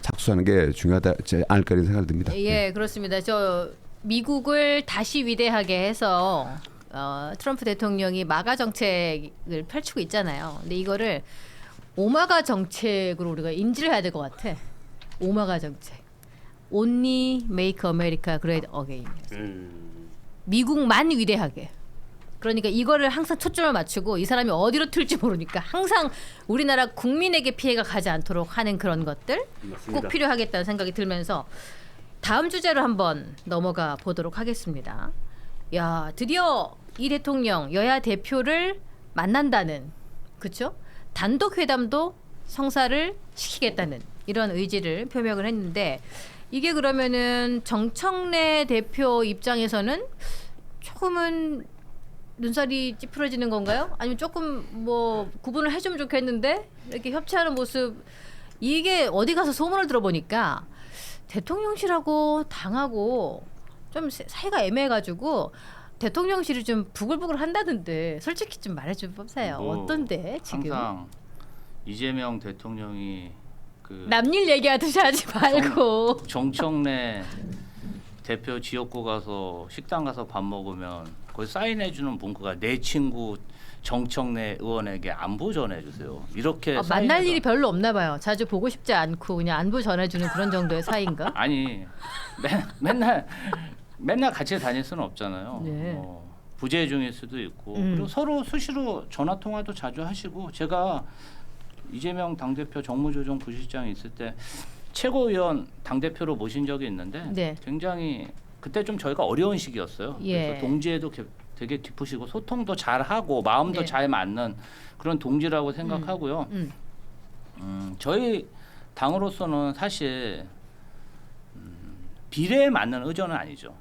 착수하는 게 중요하지 않을까 이런 생각이 듭니다. 예, 그렇습니다. 저 미국을 다시 위대하게 해서 트럼프 대통령이 마가 정책을 펼치고 있잖아요. 근데 이거를 오마가 정책으로 우리가 인지를 해야 될 것 같아. 오마가 정책. Only make America great again. 미국만 위대하게. 그러니까 이거를 항상 초점을 맞추고 이 사람이 어디로 튈지 모르니까 항상 우리나라 국민에게 피해가 가지 않도록 하는 그런 것들 맞습니다. 꼭 필요하겠다는 생각이 들면서 다음 주제로 한번 넘어가 보도록 하겠습니다. 야, 드디어 이 대통령 여야 대표를 만난다는, 그렇죠? 단독 회담도 성사를 시키겠다는 이런 의지를 표명을 했는데 이게 그러면은 정청래 대표 입장에서는 조금은 눈살이 찌푸려지는 건가요? 아니면 조금 뭐 구분을 해주면 좋겠는데 이렇게 협치하는 모습, 이게 어디 가서 소문을 들어보니까 대통령실하고 당하고 좀 사이가 애매해가지고 대통령실이 좀 부글부글 한다던데 솔직히 좀 말해줘 보세요. 뭐 어떤데 지금? 항상 이재명 대통령이 그 남일 얘기하듯이 하지 말고. 정청래 대표 지역구 가서 식당 가서 밥 먹으면 거기 사인해주는 문구가 내 친구 정청래 의원에게 안부 전해주세요. 이렇게 만날 사인해서- 일이 별로 없나 봐요. 자주 보고 싶지 않고 그냥 안부 전해주는 그런 정도의 사이인가? 아니 맨날 같이 다닐 수는 없잖아요. 네. 부재 중일 수도 있고 그리고 서로 수시로 전화 통화도 자주 하시고 제가 이재명 당대표 정무조정 부실장이 있을 때 최고위원 당대표로 모신 적이 있는데 네. 굉장히 그때 좀 저희가 어려운 시기였어요. 예. 그래서 동지에도 되게 깊으시고 소통도 잘하고 마음도 네. 잘 맞는 그런 동지라고 생각하고요. 저희 당으로서는 사실 비례에 맞는 의전은 아니죠.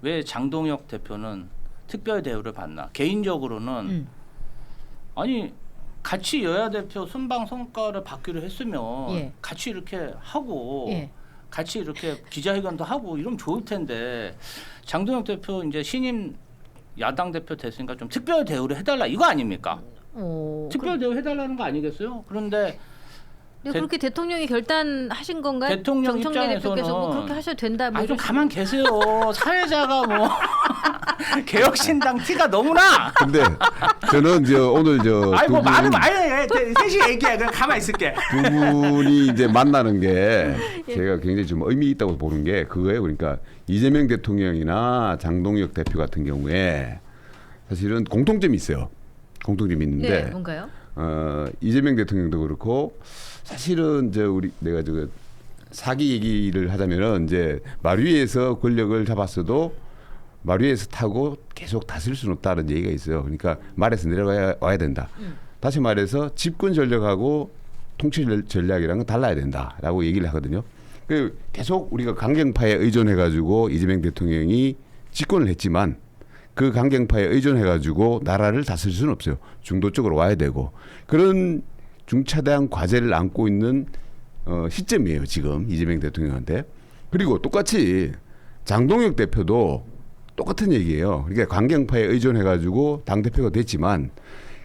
왜 장동혁 대표는 특별 대우를 받나? 개인적으로는 아니 같이 여야 대표 순방 성과를 받기로 했으면 예. 같이 이렇게 하고 예. 같이 이렇게 기자회견도 하고 이러면 좋을 텐데 장동혁 대표 이제 신임 야당 대표 됐으니까 좀 특별 대우를 해달라 이거 아닙니까? 특별 대우 해달라는 거 아니겠어요? 그런데 네, 그렇게 대통령이 결단하신 건가요? 대통령 정청래 입장에서는 대표께서 뭐 그렇게 하셔도 된다. 뭐 좀 이러시- 가만 계세요. 사회자가 뭐 개혁신당 티가 너무나. 근데 저는 오늘 아이 뭐 두 말은 아예 셋이 얘기해. 그냥 가만 있을게. 분이 이제 만나는 게 예. 제가 굉장히 좀 의미 있다고 보는 게 그거예요. 그러니까 이재명 대통령이나 장동혁 대표 같은 경우에 사실은 공통점이 있어요. 공통점이 있는데 네, 뭔가요? 이재명 대통령도 그렇고 사실은 내가 사기 얘기를 하자면은 이제 말 위에서 권력을 잡았어도 말 위에서 타고 계속 다스릴 수는 없다는 얘기가 있어요. 그러니까 말에서 내려와야 된다. 다시 말해서 집권 전략하고 통치 전략이랑은 달라야 된다라고 얘기를 하거든요. 계속 우리가 강경파에 의존해가지고 이재명 대통령이 집권을 했지만 그 강경파에 의존해가지고 나라를 다스릴 수는 없어요. 중도 쪽으로 와야 되고 그런 중차대한 과제를 안고 있는 시점이에요. 지금 이재명 대통령한테. 그리고 똑같이 장동혁 대표도 똑같은 얘기예요. 그러니까 강경파에 의존해가지고 당대표가 됐지만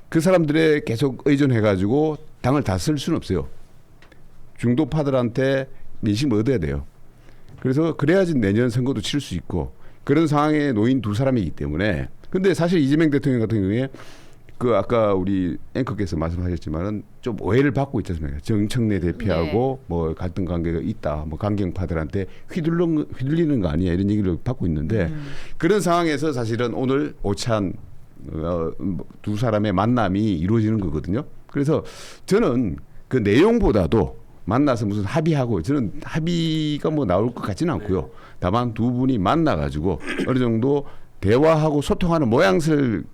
그 사람들에 계속 의존해가지고 당을 다스릴 수는 없어요. 중도파들한테 민심을 얻어야 돼요. 그래서 그래야지 내년 선거도 치를 수 있고 그런 상황에 놓인 두 사람이기 때문에 근데 사실 이재명 대통령 같은 경우에 그 아까 우리 앵커께서 말씀하셨지만은 좀 오해를 받고 있지 않습니까? 정청래 대표하고 뭐 갈등 관계가 있다, 뭐 강경파들한테 휘둘리는 거 아니야 이런 얘기를 받고 있는데 그런 상황에서 사실은 오늘 오찬 두 사람의 만남이 이루어지는 거거든요. 그래서 저는 그 내용보다도 만나서 무슨 합의하고 저는 합의가 뭐 나올 것 같지는 않고요. 다만 두 분이 만나가지고 어느 정도 대화하고 소통하는 모양새를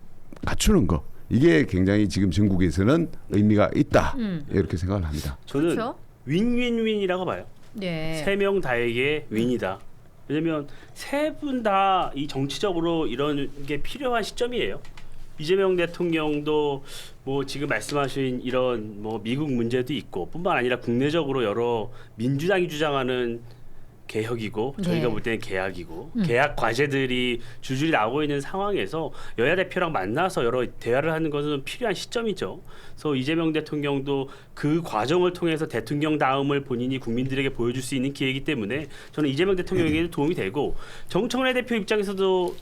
갖추는 거. 이게 굉장히 지금 전국에서는 의미가 있다 이렇게 생각을 합니다. 저는 그렇죠? 윈윈윈이라고 봐요. 네. 세 명 다에게 윈이다. 왜냐면 세 분 다 이 정치적으로 이런 게 필요한 시점이에요. 이재명 대통령도 뭐 지금 말씀하신 이런 뭐 미국 문제도 있고 뿐만 아니라 국내적으로 여러 민주당이 주장하는 개혁이고 저희가 네. 볼 때는 계약이고 계약 과제들이 줄줄이 나오고 있는 상황에서 여야 대표랑 만나서 여러 대화를 하는 것은 필요한 시점이죠. 그래서 이재명 대통령도 그 과정을 통해서 대통령 다음을 본인이 국민들에게 보여줄 수 있는 기회이기 때문에 저는 이재명 대통령에게도 도움이 되고 정청래 대표 입장에서도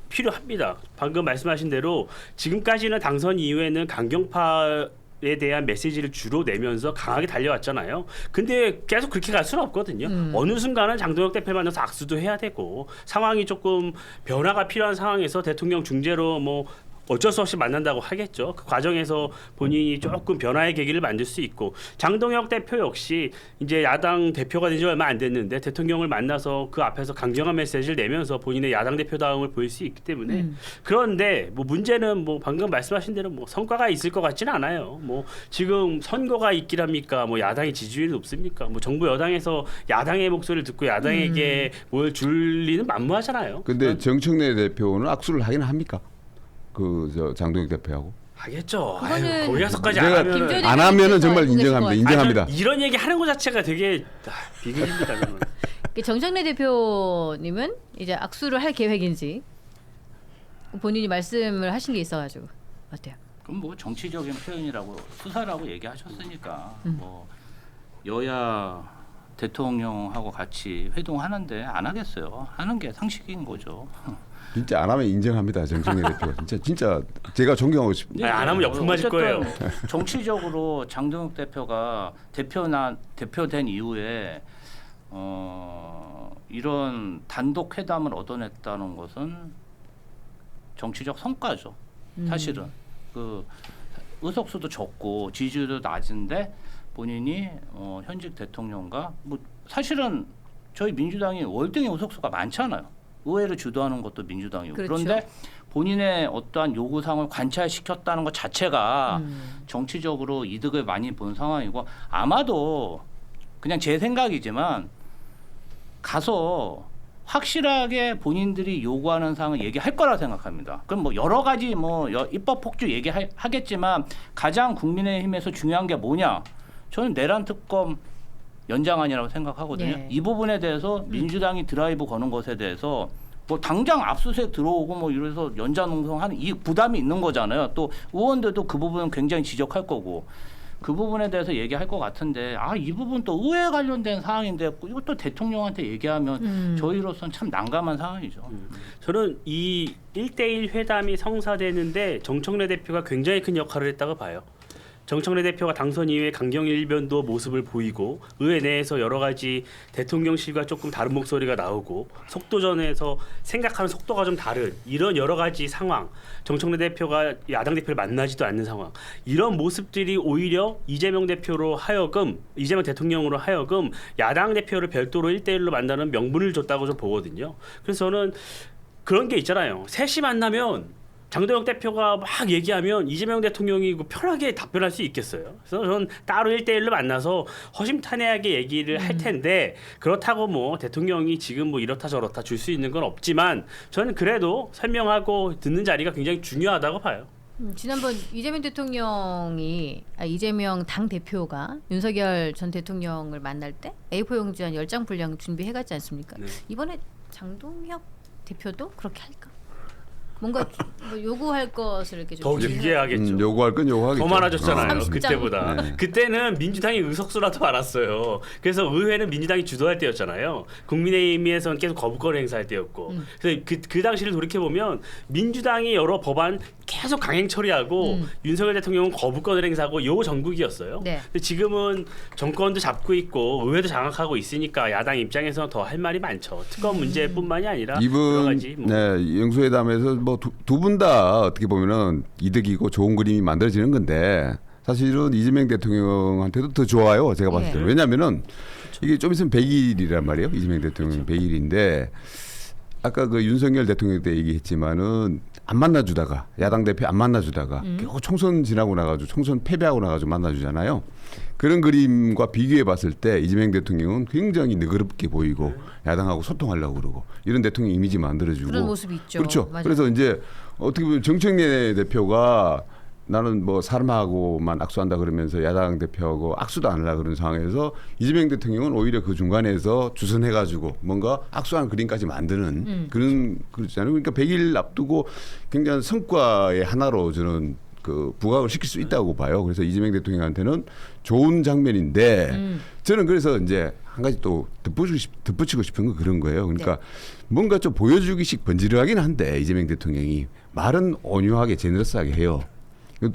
필요합니다. 방금 말씀하신 대로 지금까지는 당선 이후에는 강경파에 대한 메시지를 주로 내면서 강하게 달려왔잖아요. 근데 계속 그렇게 갈 수는 없거든요. 어느 순간은 장동혁 대표 만나서 악수도 해야 되고 상황이 조금 변화가 필요한 상황에서 대통령 중재로 뭐 어쩔 수 없이 만난다고 하겠죠. 그 과정에서 본인이 조금 변화의 계기를 만들 수 있고 장동혁 대표 역시 이제 야당 대표가 된 지 얼마 안 됐는데 대통령을 만나서 그 앞에서 강경한 메시지를 내면서 본인의 야당 대표다움을 보일 수 있기 때문에 그런데 뭐 문제는 뭐 방금 말씀하신 대로 뭐 성과가 있을 것 같지는 않아요. 뭐 지금 선거가 있긴 합니까? 뭐 야당의 지지율이 높습니까? 뭐 정부 여당에서 야당의 목소리를 듣고 야당에게 뭘 줄 리는 만무하잖아요. 근데 정청래 대표는 악수를 하긴 합니까? 그 저 장동혁 대표하고 하겠죠. 그거는 아유, 거기 가서까지 제가 안 하면 김종인 안 하면은 정말 대표께서 인정합니다. 알고 인정합니다. 이런 얘기 하는 것 자체가 되게 비극입니다. 저는. 정청래 대표님은 이제 악수를 할 계획인지 본인이 말씀을 하신 게 있어가지고 어때요? 그럼 뭐 정치적인 표현이라고 수사라고 얘기하셨으니까 뭐 여야 대통령하고 같이 회동하는데 안 하겠어요. 하는 게 상식인 거죠. 진짜 안 하면 인정합니다. 정청래 대표. 진짜 제가 존경하고 싶습니다. 안 하면 역풍 맞을 거예요. 정치적으로 장동혁 대표가 대표된 이후에 이런 단독 회담을 얻어냈다는 것은 정치적 성과죠. 사실은 그 의석수도 적고 지지율도 낮은데 본인이 현직 대통령과 뭐 사실은 저희 민주당이 월등히 의석수가 많잖아요. 의회를 주도하는 것도 민주당이고 그렇죠. 그런데 본인의 어떠한 요구사항을 관철시켰다는 것 자체가 정치적으로 이득을 많이 본 상황이고 아마도 그냥 제 생각이지만 가서 확실하게 본인들이 요구하는 사항을 얘기할 거라 생각합니다. 그럼 뭐 여러 가지 뭐 입법 폭주 얘기하겠지만 가장 국민의힘에서 중요한 게 뭐냐? 저는 내란 특검 연장안이라고 생각하거든요. 네. 이 부분에 대해서 민주당이 드라이브 거는 것에 대해서 뭐 당장 압수수색 들어오고 뭐 이래서 연장농성하는 이 부담이 있는 거잖아요. 또 의원들도 그 부분은 굉장히 지적할 거고 그 부분에 대해서 얘기할 것 같은데 이 부분 또 의회 관련된 사항인데 이것도 대통령한테 얘기하면 저희로서는 참 난감한 상황이죠. 저는 이 1대1 회담이 성사되는데 정청래 대표가 굉장히 큰 역할을 했다고 봐요. 정청래 대표가 당선 이후에 강경일변도 모습을 보이고 의회 내에서 여러 가지 대통령실과 조금 다른 목소리가 나오고 속도전에서 생각하는 속도가 좀 다른 이런 여러 가지 상황 정청래 대표가 야당 대표를 만나지도 않는 상황 이런 모습들이 오히려 이재명 대표로 하여금 이재명 대통령으로 하여금 야당 대표를 별도로 1대1로 만나는 명분을 줬다고 좀 보거든요. 그래서 저는 그런 게 있잖아요. 셋이 만나면 장동혁 대표가 막 얘기하면 이재명 대통령이 편하게 답변할 수 있겠어요. 그래서 저는 따로 1대1로 만나서 허심탄회하게 얘기를 할 텐데 그렇다고 뭐 대통령이 지금 뭐 이렇다 저렇다 줄 수 있는 건 없지만 저는 그래도 설명하고 듣는 자리가 굉장히 중요하다고 봐요. 지난번 이재명 당 대표가 윤석열 전 대통령을 만날 때 A4 용지 한 10장 분량 준비해갔지 않습니까? 네. 이번에 장동혁 대표도 그렇게 할까? 뭔가 뭐 요구할 것을 이렇게 좀 더 길게 하겠죠. 요구할 건 요구하겠죠. 더 많아졌잖아요. 30장. 그때보다. 네. 그때는 민주당이 의석수라도 많았어요. 그래서 의회는 민주당이 주도할 때였잖아요. 국민의힘에서는 계속 거부권 행사할 때였고. 그래서 그 당시를 돌이켜 보면 민주당이 여러 법안 계속 강행 처리하고 윤석열 대통령은 거부권을 행사하고 요 정국이었어요. 네. 근데 지금은 정권도 잡고 있고 의회도 장악하고 있으니까 야당 입장에서 더 할 말이 많죠. 특검 문제뿐만이 아니라 여러 이번 가지 뭐. 영수회담에서 뭐 두 분 다 어떻게 보면은 이득이고 좋은 그림이 만들어지는 건데 사실은 이재명 대통령한테도 더 좋아요. 제가 봤을 때. 예. 왜냐하면은 이게 좀 있으면 100일이란 말이에요. 이재명 대통령 100일인데 아까 그 윤석열 대통령 때 얘기했지만은 안 만나주다가 야당 대표 안 만나주다가 결국 총선 지나고 나가지고 총선 패배하고 나가지고 만나주잖아요. 그런 그림과 비교해 봤을 때 이재명 대통령은 굉장히 너그럽게 보이고 야당하고 소통하려고 그러고 이런 대통령 이미지 만들어주고 그런 모습이 있죠. 그렇죠. 맞아요. 그래서 이제 어떻게 보면 정청래 대표가 나는 뭐 사람하고만 악수한다 그러면서 야당 대표하고 악수도 안 하려 그런 상황에서 이재명 대통령은 오히려 그 중간에서 주선해가지고 뭔가 악수하는 그림까지 만드는 그런 그렇잖아요. 그러니까 100일 앞두고 굉장한 성과의 하나로 저는 그 부각을 시킬 수 있다고 봐요. 그래서 이재명 대통령한테는 좋은 장면인데 저는 그래서 이제 한 가지 또 덧붙이고 싶은 건 그런 거예요. 그러니까 뭔가 좀 보여주기식 번지르하긴 한데 이재명 대통령이 말은 온유하게 제너러스하게 해요.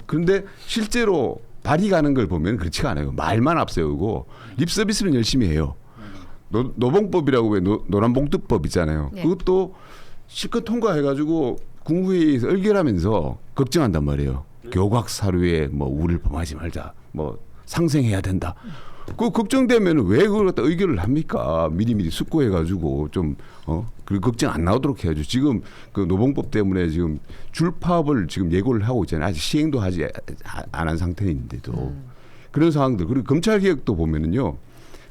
그런데 실제로 발이 가는 걸 보면 그렇지가 않아요. 말만 앞세우고 립 서비스는 열심히 해요. 노봉법이라고 왜 노란봉투법 있잖아요. 네. 그것도 실컷 통과해가지고 국무회의에서 의결하면서 걱정한단 말이에요. 교각 사료에 뭐 우를 범하지 말자, 뭐 상생해야 된다. 그 걱정되면 왜 그걸 갖다 의결을 합니까? 미리미리 숙고해가지고 그 걱정 안 나오도록 해야죠. 지금 그 노봉법 때문에 지금 줄파업을 지금 예고를 하고 있잖아요. 아직 시행도 하지 안 한 상태인데도 그런 상황들. 그리고 검찰 개혁도 보면은요.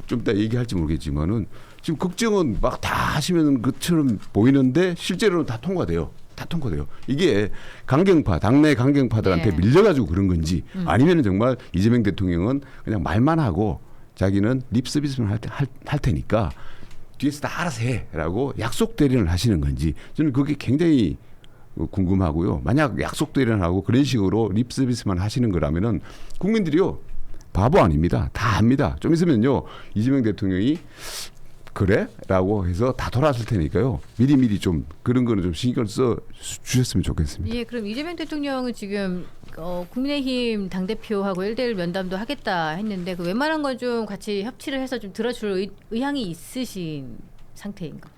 좀 이따 얘기할지 모르겠지만은 지금 걱정은 막 다 하시는 것처럼 보이는데 실제로는 다 통과돼요. 이게 강경파, 당내 강경파들한테 네. 밀려가지고 그런 건지 아니면 정말 이재명 대통령은 그냥 말만 하고 자기는 립 서비스만 할 테니까 뒤에서 다 알아서 해라고 약속 대련을 하시는 건지 저는 그게 굉장히 궁금하고요. 만약 약속 대련을 하고 그런 식으로 립 서비스만 하시는 거라면은 국민들이요 바보 아닙니다. 다 압니다. 좀 있으면요 이재명 대통령이 그래? 라고 해서 다 돌아왔을 테니까요. 미리미리 좀 그런 거는 좀 신경을 써 주셨으면 좋겠습니다. 예, 그럼 이재명 대통령은 지금 국민의힘 당대표하고 1대1 면담도 하겠다 했는데 그 웬만한 건 좀 같이 협치를 해서 좀 들어줄 의향이 있으신 상태인가?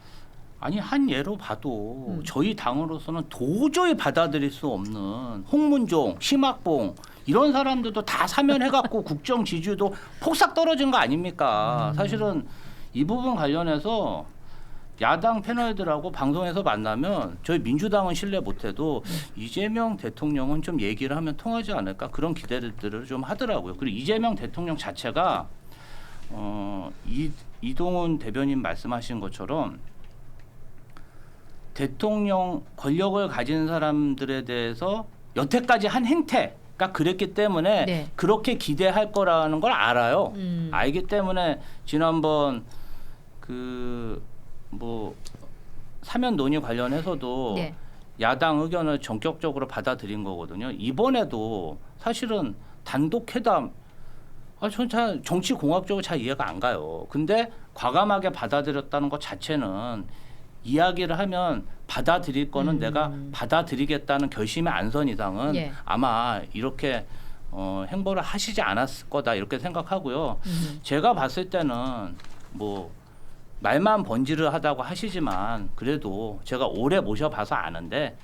아니 한 예로 봐도 저희 당으로서는 도저히 받아들일 수 없는 홍문종, 심학봉 이런 사람들도 다 사면해갖고 국정 지지율도 폭삭 떨어진 거 아닙니까? 사실은 이 부분 관련해서 야당 패널들하고 방송에서 만나면 저희 민주당은 신뢰 못해도 이재명 대통령은 좀 얘기를 하면 통하지 않을까 그런 기대들을 좀 하더라고요. 그리고 이재명 대통령 자체가 이동훈 대변인 말씀하신 것처럼 대통령 권력을 가진 사람들에 대해서 여태까지 한 행태가 그랬기 때문에 네. 그렇게 기대할 거라는 걸 알아요. 알기 때문에 지난번 그 뭐 사면 논의 관련해서도 네. 야당 의견을 전격적으로 받아들인 거거든요. 이번에도 사실은 단독 회담 저는 잘 정치 공학적으로 잘 이해가 안 가요. 근데 과감하게 받아들였다는 것 자체는 이야기를 하면 받아들일 거는 내가 받아들이겠다는 결심의 안선 이상은 예. 아마 이렇게 행보를 하시지 않았을 거다 이렇게 생각하고요. 제가 봤을 때는 뭐 말만 번지르하다고 하시지만 그래도 제가 오래 모셔봐서 아는데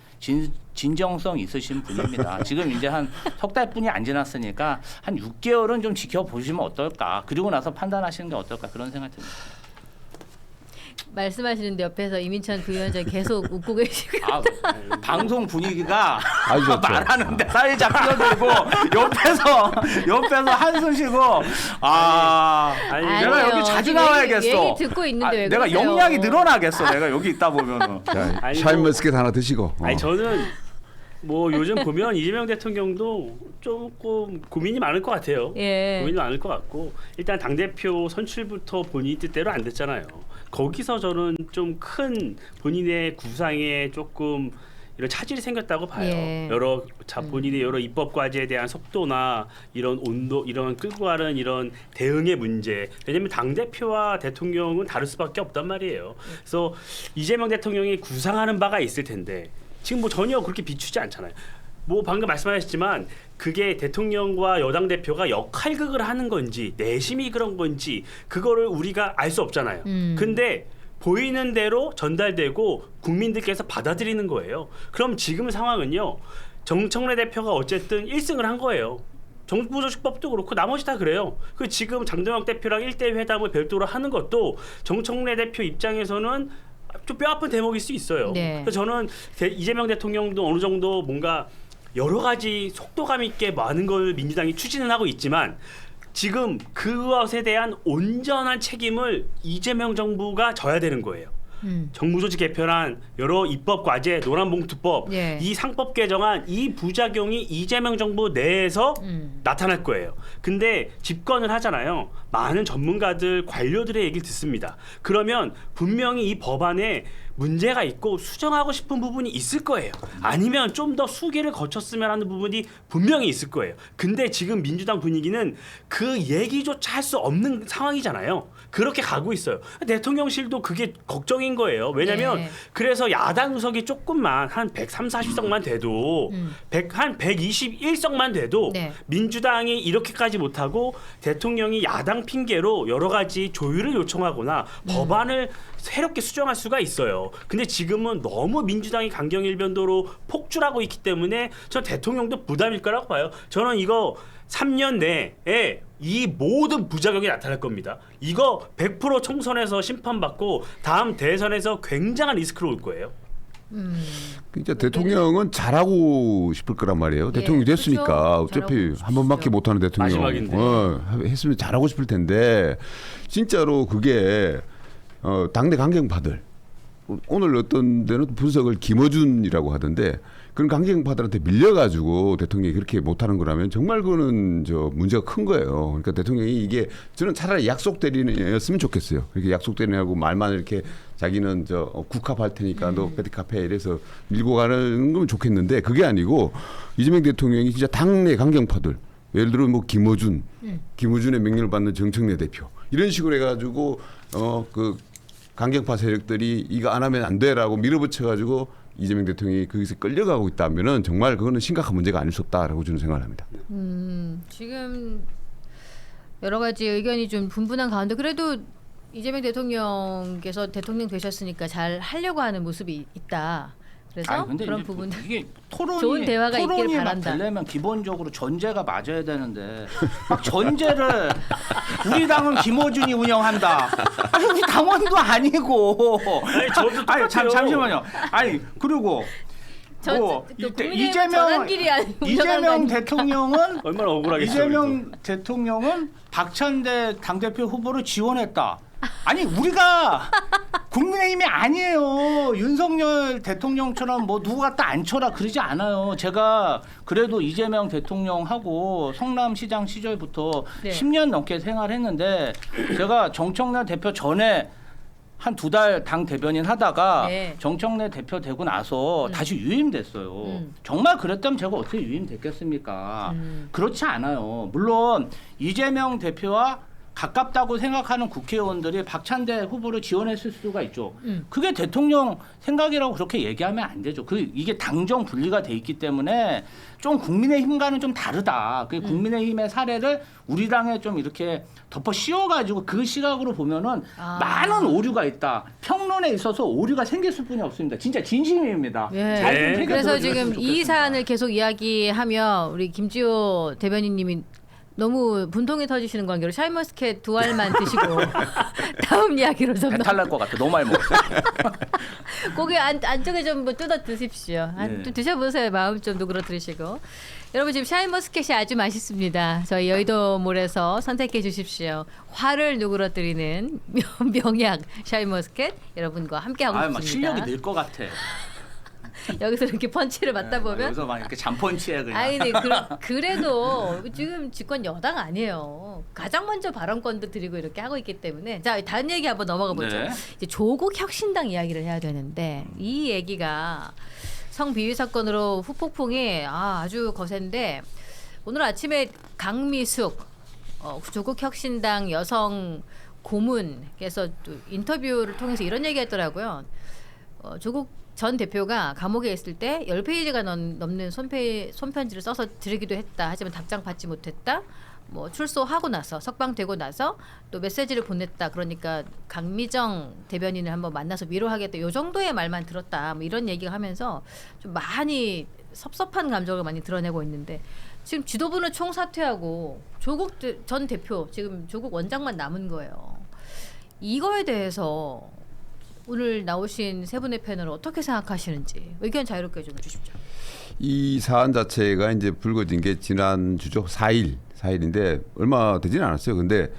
진정성 있으신 분입니다. 지금 이제 한 석 달뿐이 안 지났으니까 한 6개월은 좀 지켜보시면 어떨까. 그리고 나서 판단하시는 게 어떨까 그런 생각이 듭니다. 말씀하시는데 옆에서 이민찬 부위원장이 계속 웃고 계시고 방송 분위기가 아주 좋죠. 말하는데 사회자 끼어들고 옆에서 한숨 쉬고 아니, 내가 아니에요. 여기 자주 지금 나와야겠어. 얘기 듣고 있는데 왜 내가 그러세요? 역량이 늘어나겠어. 내가 여기 있다 보면은. 자, 아니, 샤인머스켓 하나 드시고. 아니 저는 뭐 요즘 보면 이재명 대통령도 조금 고민이 많을 것 같아요. 예. 고민이 많을 것 같고 일단 당 대표 선출부터 본인 뜻대로 안 됐잖아요. 거기서 저는 좀 큰 본인의 구상에 조금 이런 차질이 생겼다고 봐요. 예. 여러 본인의 여러 입법 과제에 대한 속도나 이런 온도, 이런 끌고 가는 이런 대응의 문제. 왜냐하면 당 대표와 대통령은 다를 수밖에 없단 말이에요. 그래서 이재명 대통령이 구상하는 바가 있을 텐데 지금 뭐 전혀 그렇게 비추지 않잖아요. 뭐 방금 말씀하셨지만 그게 대통령과 여당 대표가 역할극을 하는 건지 내심이 그런 건지 그거를 우리가 알 수 없잖아요. 근데 보이는 대로 전달되고 국민들께서 받아들이는 거예요. 그럼 지금 상황은요. 정청래 대표가 어쨌든 1승을 한 거예요. 정부조직법도 그렇고 나머지 다 그래요. 그 지금 장동혁 대표랑 1대1 회담을 별도로 하는 것도 정청래 대표 입장에서는 좀 뼈아픈 대목일 수 있어요. 네. 그래서 저는 이재명 대통령도 어느 정도 뭔가 여러 가지 속도감 있게 많은 걸 민주당이 추진을 하고 있지만 지금 그것에 대한 온전한 책임을 이재명 정부가 져야 되는 거예요. 정부조직 개편안, 여러 입법 과제, 노란봉투법, 예. 이 상법 개정안 이 부작용이 이재명 정부 내에서 나타날 거예요. 근데 집권을 하잖아요. 많은 전문가들, 관료들의 얘기를 듣습니다. 그러면 분명히 이 법안에 문제가 있고 수정하고 싶은 부분이 있을 거예요. 아니면 좀 더 수기를 거쳤으면 하는 부분이 분명히 있을 거예요. 근데 지금 민주당 분위기는 그 얘기조차 할 수 없는 상황이잖아요. 그렇게 가고 있어요. 대통령실도 그게 걱정인 거예요. 왜냐하면 네. 그래서 야당 의석이 조금만 한 130, 40석만 돼도 한 121석만 돼도 네. 민주당이 이렇게까지 못하고 대통령이 야당 핑계로 여러 가지 조율을 요청하거나 법안을 새롭게 수정할 수가 있어요. 근데 지금은 너무 민주당이 강경일변도로 폭주하고 있기 때문에 저 대통령도 부담일 거라고 봐요. 저는 이거 3년 내에 이 모든 부작용이 나타날 겁니다. 이거 100% 총선에서 심판받고 다음 대선에서 굉장한 리스크로 올 거예요. 진짜 대통령은 잘하고 싶을 거란 말이에요. 예, 대통령이 됐으니까 그렇죠. 어차피 잘하고 한 번밖에 싶죠. 못하는 대통령 마지막인데. 했으면 잘하고 싶을 텐데 진짜로 그게 당내 강경파들 오늘 어떤 데는 분석을 김어준이라고 하던데 그런 강경파들한테 밀려가지고 대통령이 그렇게 못하는 거라면 정말 그거는 저 문제가 큰 거예요. 그러니까 대통령이 이게 저는 차라리 약속 대리인이었으면 좋겠어요. 이렇게 약속 대리인하고 말만 이렇게 자기는 저 국합할 테니까 너 베티카페 이래서 밀고 가는 건 좋겠는데 그게 아니고 이재명 대통령이 진짜 당내 강경파들 예를 들어 뭐 김어준의 명령을 받는 정청래 대표 이런 식으로 해가지고 그 강경파 세력들이 이거 안 하면 안 돼라고 밀어붙여가지고 이재명 대통령이 거기서 끌려가고 있다면은 정말 그거는 심각한 문제가 아닐 수 없다라고 저는 생각을 합니다. 지금 여러 가지 의견이 좀 분분한 가운데 그래도 이재명 대통령께서 대통령 되셨으니까 잘 하려고 하는 모습이 있다. 그래서 아니, 근데 그런 이제 부분 이게 토론이 좋은 대화가 있길 토론이 막 바란다. 되려면 기본적으로 전제가 맞아야 되는데 막 전제를 우리 당은 김어준이 운영한다. 아니 우리 당원도 아니고. 아니, 저도 똑같아요. 잠시만요. 아니 그리고 뭐 전환길이 아니고 이재명 대통령은 얼마나 억울하겠어요. 이재명 대통령은 박찬대 당대표 후보를 지원했다. 아니 우리가 국민의힘이 아니에요. 윤석열 대통령처럼 뭐 누구 갖다 앉혀라 그러지 않아요. 제가 그래도 이재명 대통령하고 성남시장 시절부터 네. 10년 넘게 생활했는데 제가 정청래 대표 전에 한 2달 당 대변인 하다가 네. 정청래 대표 되고 나서 다시 유임됐어요. 정말 그랬다면 제가 어떻게 유임됐겠습니까? 그렇지 않아요. 물론 이재명 대표와 가깝다고 생각하는 국회의원들이 박찬대 후보를 지원했을 수가 있죠. 그게 대통령 생각이라고 그렇게 얘기하면 안 되죠. 이게 당정 분리가 돼 있기 때문에 좀 국민의힘과는 좀 다르다. 그 국민의힘의 사례를 우리 당에 좀 이렇게 덮어 씌워가지고 그 시각으로 보면은 많은 오류가 있다. 평론에 있어서 오류가 생겼을 뿐이 없습니다. 진짜 진심입니다. 예. 잘 좀 새겨 그래서 들어주셨으면 지금 이 좋겠습니다. 사안을 계속 이야기하며 우리 김지호 대변인님이 너무 분통이 터지시는 관계로 샤인머스켓 2알만 드시고 다음 이야기로 좀 배탈 날 것 같아. 너무 많이 먹었어요. 고기 안쪽에 좀 뭐 뜯어 드십시오. 네. 좀 드셔보세요. 마음 좀 누그러뜨리시고. 여러분 지금 샤인머스켓이 아주 맛있습니다. 저희 여의도몰에서 선택해 주십시오. 화를 누그러뜨리는 명약 샤인머스켓 여러분과 함께하고 막 싶습니다. 실력이 늘 것 같아. 여기서 이렇게 펀치를 맞다 보면 여기서 막 이렇게 잔펀치해 그냥. 아니, 네, 그래도 지금 집권 여당 아니에요. 가장 먼저 발언권도 드리고 이렇게 하고 있기 때문에 자 다른 얘기 한번 넘어가 보죠. 네. 이제 조국 혁신당 이야기를 해야 되는데 이 얘기가 성비위 사건으로 후폭풍이 아주 거센데 오늘 아침에 강미숙 조국 혁신당 여성 고문께서 또 인터뷰를 통해서 이런 얘기했더라고요. 조국 전 대표가 감옥에 있을 때 10페이지가 넘는 손편지를 써서 드리기도 했다. 하지만 답장 받지 못했다. 뭐 출소하고 나서 석방되고 나서 또 메시지를 보냈다. 그러니까 강미정 대변인을 한번 만나서 위로하겠다. 요 정도의 말만 들었다. 뭐 이런 얘기가 하면서 좀 많이 섭섭한 감정을 많이 드러내고 있는데 지금 지도부는 총사퇴하고 조국 전 대표 지금 조국 원장만 남은 거예요. 이거에 대해서 오늘 나오신 세 분의 패널 어떻게 생각하시는지 의견 자유롭게 좀 주십시오. 이 사안 자체가 이제 불거진 게 지난 주죠 4일인데 얼마 되지는 않았어요. 근데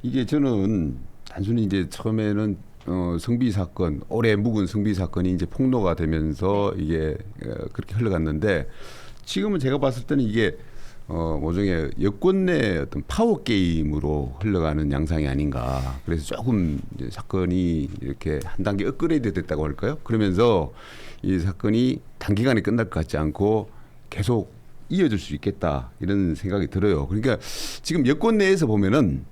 이게 저는 단순히 이제 처음에는 성비 사건, 오래 묵은 성비 사건이 이제 폭로가 되면서 이게 그렇게 흘러갔는데 지금은 제가 봤을 때는 이게 모종의 여권 내 어떤 파워 게임으로 흘러가는 양상이 아닌가. 그래서 조금 이제 사건이 이렇게 한 단계 업그레이드 됐다고 할까요? 그러면서 이 사건이 단기간에 끝날 것 같지 않고 계속 이어질 수 있겠다 이런 생각이 들어요. 그러니까 지금 여권 내에서 보면은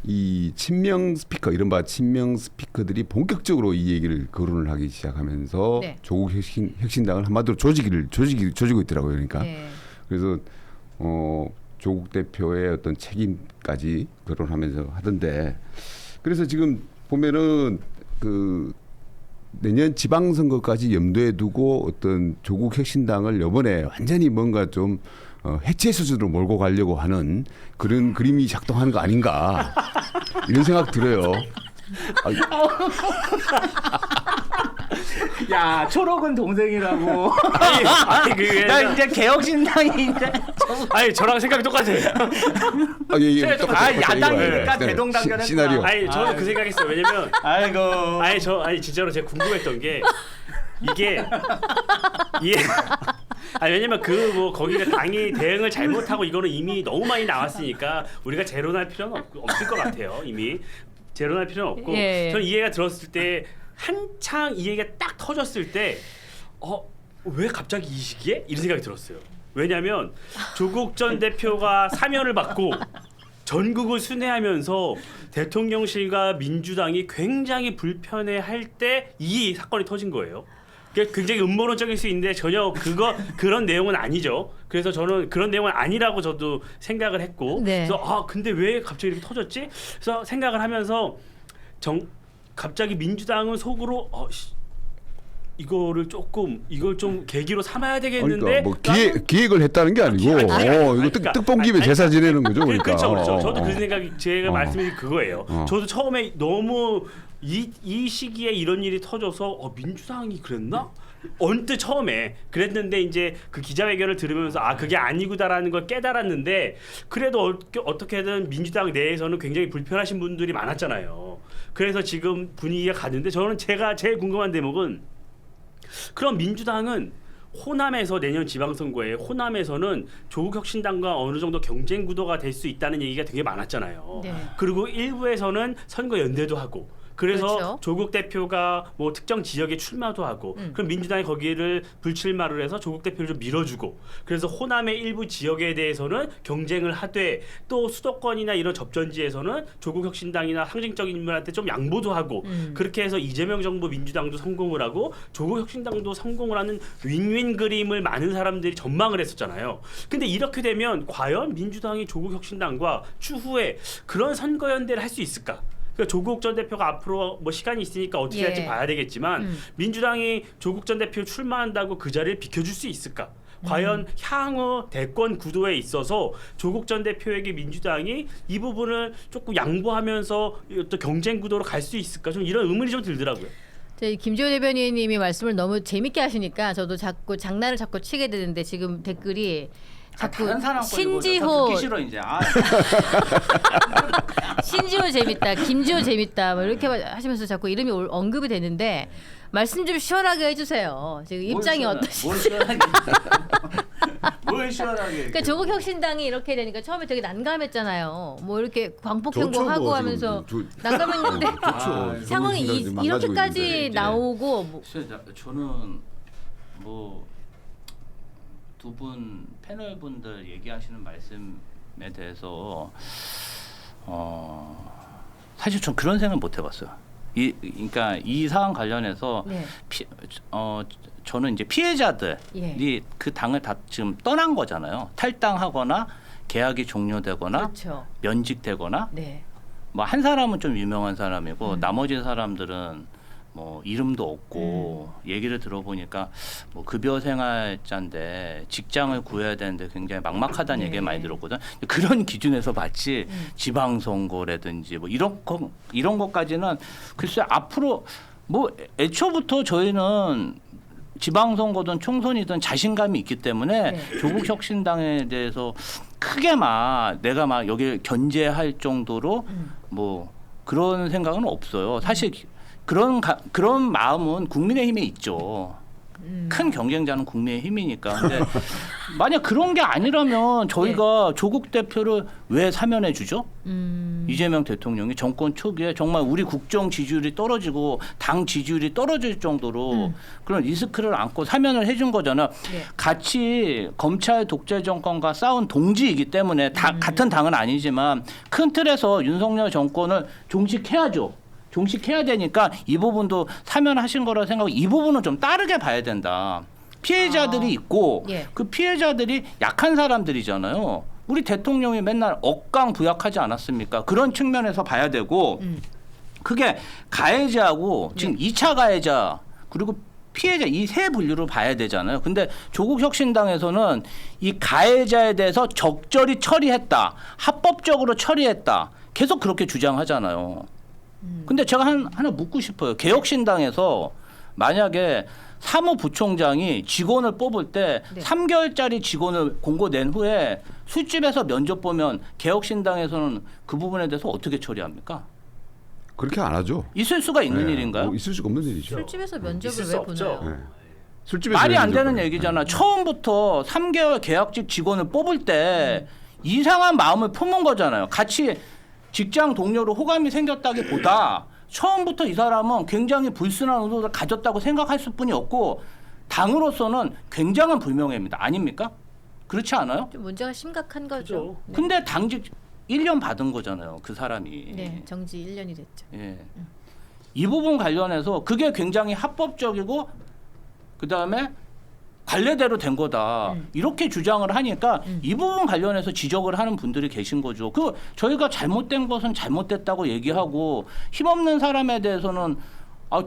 이 친명 스피커 이른바 친명 스피커들이 본격적으로 이 얘기를 거론을 하기 시작하면서 네. 조국 혁신당을 한마디로 조지고 있더라고요. 그러니까 네. 그래서 조국 대표의 어떤 책임까지 거론하면서 하던데 그래서 지금 보면은 그 내년 지방선거까지 염두에 두고 어떤 조국 혁신당을 이번에 완전히 뭔가 좀 해체 수준으로 몰고 가려고 하는 그런 그림이 작동하는 거 아닌가 이런 생각 들어요. 야 초록은 동생이라고. 아니 그게 나 이제 개혁신당이 이제. 아니 저랑 생각이 똑같아요. 야당이니까 대동단결했다. 시나리오. 아니 저는 그 생각했어요. 왜냐면 아이고. 아니 진짜로 제가 궁금했던 게 이게 아니 왜냐면 그 뭐 거기가 당이 대응을 잘못하고 이거는 이미 너무 많이 나왔으니까 우리가 제로할 필요는 없을 것 같아요. 이미 제로할 필요는 없고 예. 저는 이 얘기가 들었을 때 한창 이 얘기가 딱 터졌을 때 왜 갑자기 이 시기에? 이런 생각이 들었어요. 왜냐하면 조국 전 대표가 사면을 받고 전국을 순회하면서 대통령실과 민주당이 굉장히 불편해할 때 이 사건이 터진 거예요. 굉장히 음모론적일 수 있는데 전혀 그런 내용은 아니죠. 그래서 저는 그런 내용은 아니라고 저도 생각을 했고, 네. 그래서 근데 왜 갑자기 이렇게 터졌지? 그래서 생각을 하면서 갑자기 민주당은 속으로 이걸 좀 계기로 삼아야 되겠는데. 그러니까 뭐 기획을 했다는 게 아니고 이거 뜻본 김에 제사 지내는 거죠. 그러니까. 그렇죠. 저도 그 생각이 제가 말씀드린 그거예요. 어. 저도 처음에 너무 이 시기에 이런 일이 터져서 민주당이 그랬나? 언뜻 처음에 그랬는데 이제 그 기자회견을 들으면서 그게 아니구나라는 걸 깨달았는데 그래도 어떻게든 민주당 내에서는 굉장히 불편하신 분들이 많았잖아요. 그래서 지금 분위기가 갔는데 저는 제가 제일 궁금한 대목은 그럼 민주당은 호남에서 내년 지방선거에 호남에서는 조국 혁신당과 어느 정도 경쟁 구도가 될 수 있다는 얘기가 되게 많았잖아요. 네. 그리고 일부에서는 선거 연대도 하고 그래서 그렇죠. 조국 대표가 뭐 특정 지역에 출마도 하고 그럼 민주당이 거기를 불출마를 해서 조국 대표를 좀 밀어주고 그래서 호남의 일부 지역에 대해서는 경쟁을 하되 또 수도권이나 이런 접전지에서는 조국 혁신당이나 상징적인 인물한테 좀 양보도 하고 그렇게 해서 이재명 정부 민주당도 성공을 하고 조국 혁신당도 성공을 하는 윈윈 그림을 많은 사람들이 전망을 했었잖아요. 근데 이렇게 되면 과연 민주당이 조국 혁신당과 추후에 그런 선거 연대를 할 수 있을까? 그러니까 조국 전 대표가 앞으로 뭐 시간이 있으니까 어떻게 할지 봐야 되겠지만 민주당이 조국 전 대표 출마한다고 그 자리를 비켜줄 수 있을까? 과연 향후 대권 구도에 있어서 조국 전 대표에게 민주당이 이 부분을 조금 양보하면서 또 경쟁 구도로 갈 수 있을까? 좀 이런 의문이 좀 들더라고요. 김지호 대변인님이 말씀을 너무 재밌게 하시니까 저도 자꾸 장난을 자꾸 치게 되는데 지금 댓글이 자꾸 다른 사람 신지호 듣기 싫어 이제. 신지호 재밌다, 김지호 재밌다, 뭐 이렇게 하시면서 자꾸 이름이 언급이 되는데 말씀 좀 시원하게 해주세요. 지금 입장이 어떠신지. 뭘 시원하게. 그러니까 조국 혁신당이 이렇게 되니까 처음에 되게 난감했잖아요. 뭐 이렇게 광폭 좋죠, 행보하고 뭐 하면서 지금 난감했는데 좋죠. 상황이 지금 망가지고 이렇게까지 있는데, 이제. 나오고 뭐. 저는 뭐 두 분 패널 분들 얘기하시는 말씀에 대해서 사실 전 그런 생각 못 해봤어요. 그러니까 이 사안 관련해서 네. 저는 이제 피해자들이 예. 그 당을 다 지금 떠난 거잖아요. 탈당하거나 계약이 종료되거나 그렇죠. 면직되거나 네. 뭐 한 사람은 좀 유명한 사람이고 나머지 사람들은 뭐 이름도 없고 얘기를 들어보니까 뭐 급여 생활자인데 직장을 구해야 되는데 굉장히 막막하다는 네. 얘기 많이 들었거든. 그런 기준에서 봤지 지방선거라든지 뭐 이런 것까지는 글쎄 앞으로 뭐 애초부터 저희는 지방선거든 총선이든 자신감이 있기 때문에 네. 조국혁신당에 대해서 크게 내가 여기 견제할 정도로 뭐 그런 생각은 없어요. 사실 그런 마음은 국민의힘에 있죠. 큰 경쟁자는 국민의힘이니까. 근데 만약 그런 게 아니라면 저희가 조국 대표를 왜 사면해 주죠? 이재명 대통령이 정권 초기에 정말 우리 국정 지지율이 떨어지고 당 지지율이 떨어질 정도로 그런 리스크를 안고 사면을 해준 거잖아요. 네. 같이 검찰 독재 정권과 싸운 동지이기 때문에 같은 당은 아니지만 큰 틀에서 윤석열 정권을 종식해야죠. 종식해야 되니까 이 부분도 사면하신 거라 생각하고 이 부분은 좀 다르게 봐야 된다. 피해자들이 있고 예. 그 피해자들이 약한 사람들이잖아요. 우리 대통령이 맨날 억강부약하지 않았습니까? 그런 측면에서 봐야 되고 그게 가해자하고 지금 2차 가해자 그리고 피해자 이 세 분류로 봐야 되잖아요. 근데 조국혁신당에서는 이 가해자에 대해서 적절히 처리했다. 합법적으로 처리했다. 계속 그렇게 주장하잖아요. 근데 제가 하나 묻고 싶어요. 개혁신당에서 만약에 사무부총장이 직원을 뽑을 때 네. 3개월짜리 직원을 공고 낸 후에 술집에서 면접 보면 개혁신당에서는 그 부분에 대해서 어떻게 처리합니까? 그렇게 안 하죠. 있을 수가 있는 네. 일인가요? 뭐 있을 수가 없는 일이죠. 술집에서 면접을 있을 수 왜 없죠. 보나요? 네. 술집에서 말이 안 면접을 되는 해요. 얘기잖아. 처음부터 3개월 계약직 직원을 뽑을 때 이상한 마음을 품은 거잖아요. 같이 직장 동료로 호감이 생겼다기보다 처음부터 이 사람은 굉장히 불순한 의도를 가졌다고 생각했을 뿐이 없고 당으로서는 굉장한 불명예입니다. 아닙니까? 그렇지 않아요? 좀 문제가 심각한 거죠. 그죠. 네. 근데 당직 1년 받은 거잖아요. 그 사람이. 네, 정지 1년이 됐죠. 예. 이 부분 관련해서 그게 굉장히 합법적이고 그다음에 관례대로 된 거다. 이렇게 주장을 하니까 이 부분 관련해서 지적을 하는 분들이 계신 거죠. 저희가 잘못된 것은 잘못됐다고 얘기하고 힘없는 사람에 대해서는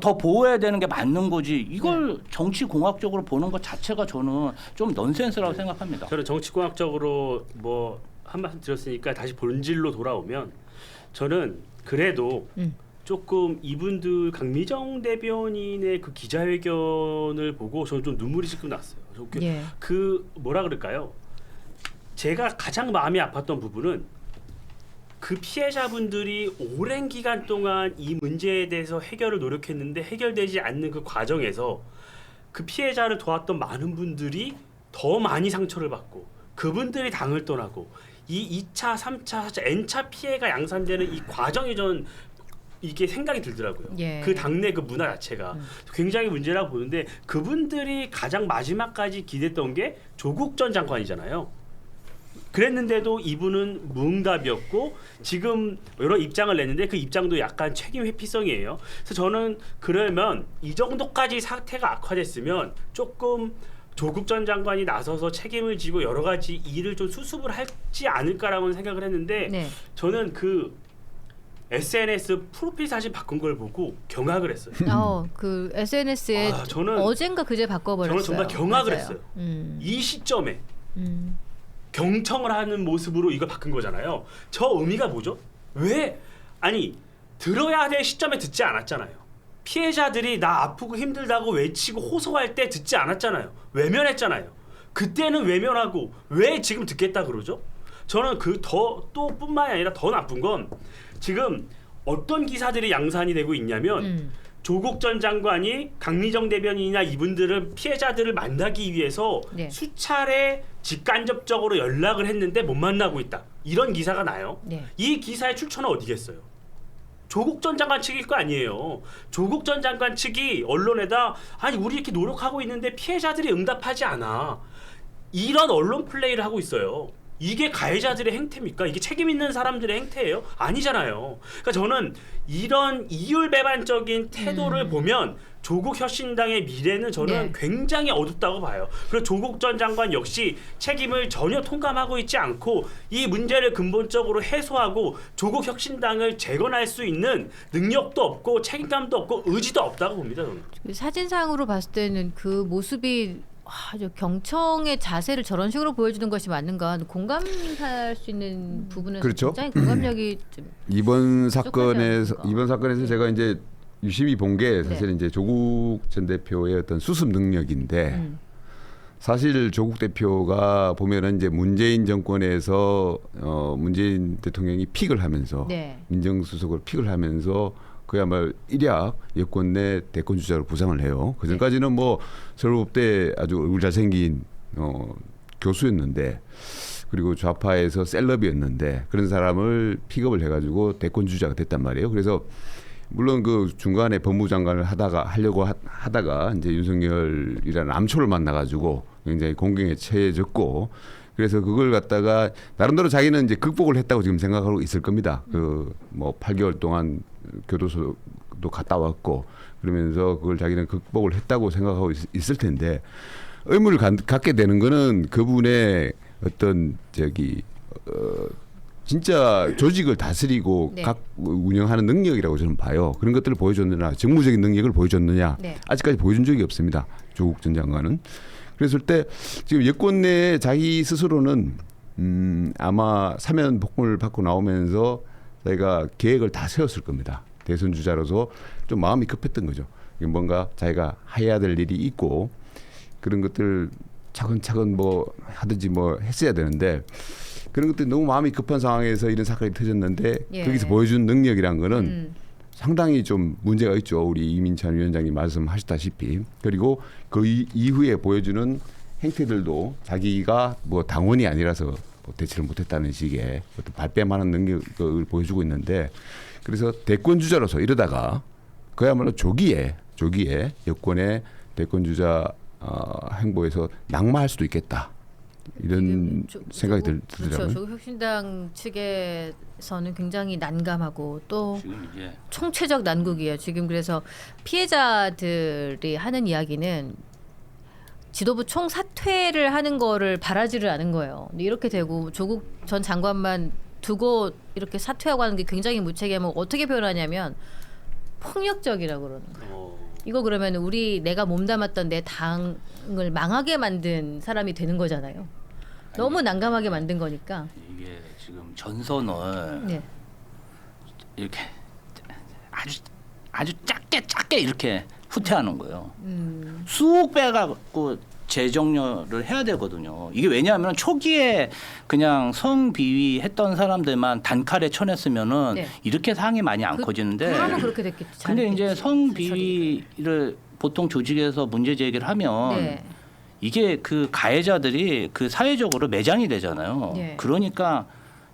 더 보호해야 되는 게 맞는 거지. 이걸 정치 공학적으로 보는 것 자체가 저는 좀 넌센스라고 생각합니다. 저는 정치공학적으로 뭐 한 말씀 드렸으니까 다시 본질로 돌아오면 저는 그래도 조금 이분들 강미정 대변인의 그 기자회견을 보고 저는 좀 눈물이 지금 났어요. 예. 그 뭐라 그럴까요? 제가 가장 마음이 아팠던 부분은 그 피해자분들이 오랜 기간 동안 이 문제에 대해서 해결을 노력했는데 해결되지 않는 그 과정에서 그 피해자를 도왔던 많은 분들이 더 많이 상처를 받고 그분들이 당을 떠나고 이 2차, 3차, 4차, N차 피해가 양산되는 이 과정이 저는 이게 생각이 들더라고요. 예. 그 당내 그 문화 자체가 굉장히 문제라고 보는데 그분들이 가장 마지막까지 기댔던 게 조국 전 장관이잖아요. 그랬는데도 이분은 무응답이었고 지금 여러 입장을 냈는데 그 입장도 약간 책임 회피성이에요. 그래서 저는 그러면 이 정도까지 사태가 악화됐으면 조금 조국 전 장관이 나서서 책임을 지고 여러 가지 일을 좀 수습을 하지 않을까라고 생각을 했는데 네. 저는 그 SNS 프로필 사진 바꾼 걸 보고 경악을 했어요. 그 SNS에 저는 어젠가 그제 바꿔버렸어요. 저는 정말 경악을 맞아요. 했어요. 이 시점에 음. 경청을 하는 모습으로 이걸 바꾼 거잖아요. 저 의미가 뭐죠? 왜? 아니 들어야 될 시점에 듣지 않았잖아요. 피해자들이 나 아프고 힘들다고 외치고 호소할 때 듣지 않았잖아요. 외면했잖아요. 그때는 외면하고 왜 지금 듣겠다 그러죠? 저는 또 뿐만이 아니라 더 나쁜 건 지금 어떤 기사들이 양산이 되고 있냐면 조국 전 장관이 강미정 대변인이나 이분들을 피해자들을 만나기 위해서 네. 수차례 직간접적으로 연락을 했는데 못 만나고 있다. 이런 기사가 나요. 네. 이 기사의 출처는 어디겠어요? 조국 전 장관 측일 거 아니에요. 조국 전 장관 측이 언론에다 아니 우리 이렇게 노력하고 있는데 피해자들이 응답하지 않아. 이런 언론 플레이를 하고 있어요. 이게 가해자들의 행태입니까? 이게 책임 있는 사람들의 행태예요? 아니잖아요. 그러니까 저는 이런 이율배반적인 태도를 보면 조국 혁신당의 미래는 저는 네. 굉장히 어둡다고 봐요. 그리고 조국 전 장관 역시 책임을 전혀 통감하고 있지 않고 이 문제를 근본적으로 해소하고 조국 혁신당을 재건할 수 있는 능력도 없고 책임감도 없고 의지도 없다고 봅니다. 저는. 사진상으로 봤을 때는 그 모습이 아주 경청의 자세를 저런 식으로 보여주는 것이 맞는가 공감할 수 있는 부분에서 그렇죠. 굉장히 공감력이 좀 이번 부족하지 사건에서 제가 이제 유심히 본 게 사실 이제 조국 전 대표의 어떤 수습 능력인데 사실 조국 대표가 보면은 이제 문재인 정권에서 문재인 대통령이 픽을 하면서 네. 민정수석으로 픽을 하면서 그야말로 일약 여권 내 대권 주자로 부상을 해요. 그 전까지는 뭐 서울대 아주 얼굴 잘생긴 교수였는데 그리고 좌파에서 셀럽이었는데 그런 사람을 픽업을 해가지고 대권 주자가 됐단 말이에요. 그래서 물론 그 중간에 법무장관을 하다가 이제 윤석열이라는 암초를 만나가지고 굉장히 공경에 처해졌고 그래서 그걸 갖다가 나름대로 자기는 이제 극복을 했다고 지금 생각하고 있을 겁니다. 그 뭐 8개월 동안 교도소도 갔다 왔고 그러면서 그걸 자기는 극복을 했다고 생각하고 있을 텐데 의무를 갖게 되는 거는 그분의 어떤 진짜 조직을 다스리고 네. 각 운영하는 능력이라고 저는 봐요. 그런 것들을 보여줬느냐, 정무적인 능력을 보여줬느냐, 네. 아직까지 보여준 적이 없습니다. 조국 전 장관은. 그랬을 때 지금 여권 내에 자기 스스로는 아마 사면 복권을 받고 나오면서 자기가 계획을 다 세웠을 겁니다. 대선 주자로서 좀 마음이 급했던 거죠. 뭔가 자기가 해야 될 일이 있고 그런 것들 차근차근 뭐 하든지 뭐 했어야 되는데 그런 것들이 너무 마음이 급한 상황에서 이런 사건이 터졌는데 예. 거기서 보여준 능력이란 거는 상당히 좀 문제가 있죠. 우리 이민찬 위원장님 말씀하셨다시피. 그리고 그 이후에 보여주는 행태들도 자기가 뭐 당원이 아니라서 뭐 대처를 못했다는 식의 어떤 발뺌하는 능력을 보여주고 있는데 그래서 대권 주자로서 이러다가 그야말로 조기에 여권의 대권 주자 행보에서 낙마할 수도 있겠다. 이런 생각이 들더라고요. 그렇죠. 조국 혁신당 측에서는 굉장히 난감하고 또 지금 이제 총체적 난국이에요. 지금 그래서 피해자들이 하는 이야기는 지도부 총사퇴를 하는 거를 바라지를 않은 거예요. 근데 이렇게 되고 조국 전 장관만 두고 이렇게 사퇴하고 하는 게 굉장히 무책임하고 어떻게 표현하냐면 폭력적이라고 그러는 거예요. 이거 그러면 내가 몸담았던 내 당을 망하게 만든 사람이 되는 거잖아요. 너무 난감하게 만든 거니까. 이게 지금 전선을 네. 이렇게 아주 작게 이렇게 후퇴하는 거예요. 쑥 빼갖고 재정렬을 해야 되거든요. 이게 왜냐하면 초기에 그냥 성비위했던 사람들만 단칼에 쳐냈으면은 네. 이렇게 상이 많이 안 커지는데. 그러면 그렇게 됐겠죠. 근데 이제 성비위를 보통 조직에서 문제 제기를 하면 네. 이게 그 가해자들이 그 사회적으로 매장이 되잖아요. 네. 그러니까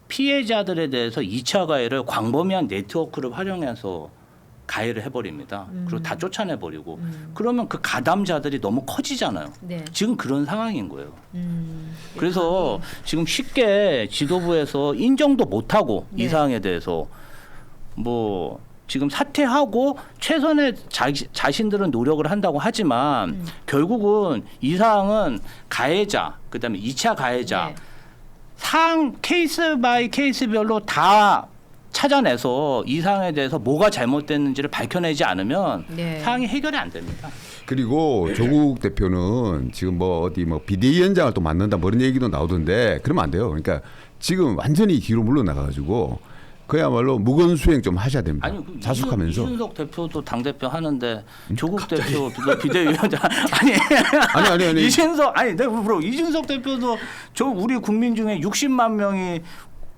피해자들에 대해서 2차 가해를 광범위한 네트워크를 활용해서 가해를 해버립니다. 그리고 다 쫓아내버리고 그러면 그 가담자들이 너무 커지잖아요. 네. 지금 그런 상황인 거예요. 그래서 지금 쉽게 지도부에서 인정도 못하고 네. 이 사항에 대해서 뭐 지금 사퇴하고 최선의 자신들은 노력을 한다고 하지만 결국은 이 사항은 가해자 그다음에 2차 가해자 네. 사항 케이스 바이 케이스별로 다 찾아내서 이 사항에 대해서 뭐가 잘못됐는지를 밝혀내지 않으면 네. 사항이 해결이 안 됩니다. 그리고 조국 대표는 지금 뭐 어디 뭐 비대위원장을 또 맡는다 뭐 이런 얘기도 나오던데 그러면 안 돼요. 그러니까 지금 완전히 뒤로 물러나가지고 그야말로 무건수행 좀 하셔야 됩니다. 아니 그 자숙하면서. 이준석 대표도 당 대표 하는데 조국 대표 비대위원장 아니. 이준석 아니 내가 물어 이준석 대표도 저 우리 국민 중에 60만 명이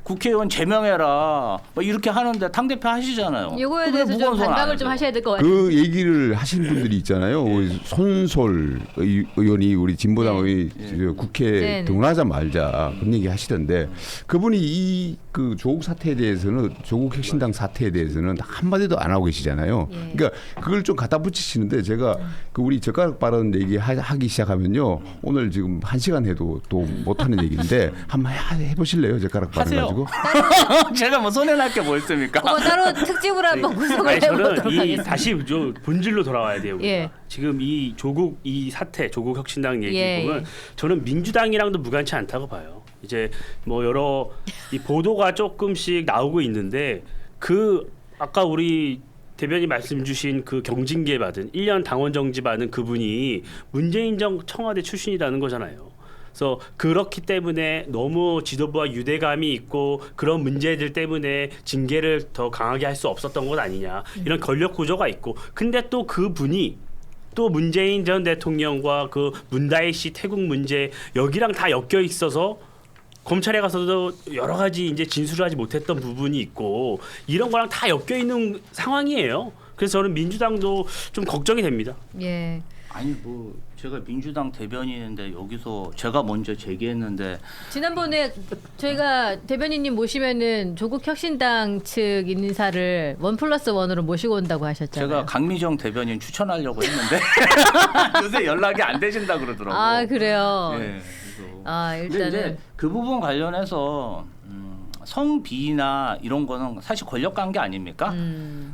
국회의원 제명해라 뭐 이렇게 하는데 당 대표 하시잖아요. 이거에 왜 대해서 좀 무거운 손 안 반박을 좀 하세요? 하셔야 될 것 같아요. 그 얘기를 하신 분들이 있잖아요. 우리 손솔 의원이 우리 진보당의 국회 네. 등원하자마자 그런 얘기 하시던데 그분이 이 그 조국 사태에 대해서는 조국 혁신당 사태에 대해서는 한마디도 안 하고 계시잖아요. 예. 그러니까 그걸 좀 갖다 붙이시는데 제가 그 우리 젓가락 발언 얘기 하기 시작하면요. 오늘 지금 1시간 해도 또 못하는 얘기인데 한번 해보실래요? 젓가락 발언 하세요. 가지고. 제가 뭐 손해날 게 뭐 있습니까? 그거 따로 특집으로 한번 구성을 아니, 해보도록 저는 하겠습니다. 다시 본질로 돌아와야 돼요. 우리가. 예. 지금 이 조국 이 사태, 조국 혁신당 얘기 예, 보면 예. 저는 민주당이랑도 무관치 않다고 봐요. 이제 뭐 여러 이 보도가 조금씩 나오고 있는데 그 아까 우리 대변인 말씀 주신 그 경징계 받은 1년 당원 정지 받은 그분이 문재인 정 청와대 출신이라는 거잖아요. 그래서 그렇기 때문에 너무 지도부와 유대감이 있고 그런 문제들 때문에 징계를 더 강하게 할 수 없었던 것 아니냐 이런 권력 구조가 있고 근데 또 그분이 또 문재인 전 대통령과 그 문다혜 씨 태국 문제 여기랑 다 엮여 있어서 검찰에 가서도 여러 가지 이제 진술을 하지 못했던 부분이 있고 이런 거랑 다 엮여 있는 상황이에요. 그래서 저는 민주당도 좀 걱정이 됩니다. 예. 아니 뭐 제가 민주당 대변인인데 여기서 제가 먼저 제기했는데 지난번에 저희가 대변인님 모시면은 조국 혁신당 측 인사를 1+1으로 모시고 온다고 하셨잖아요. 제가 강미정 대변인 추천하려고 했는데 요새 연락이 안 되신다 그러더라고요. 아 그래요. 예, 그래서. 아 근데 일단은 이제 그 부분 관련해서 성비나 이런 거는 사실 권력 관계 아닙니까? 맞습니다.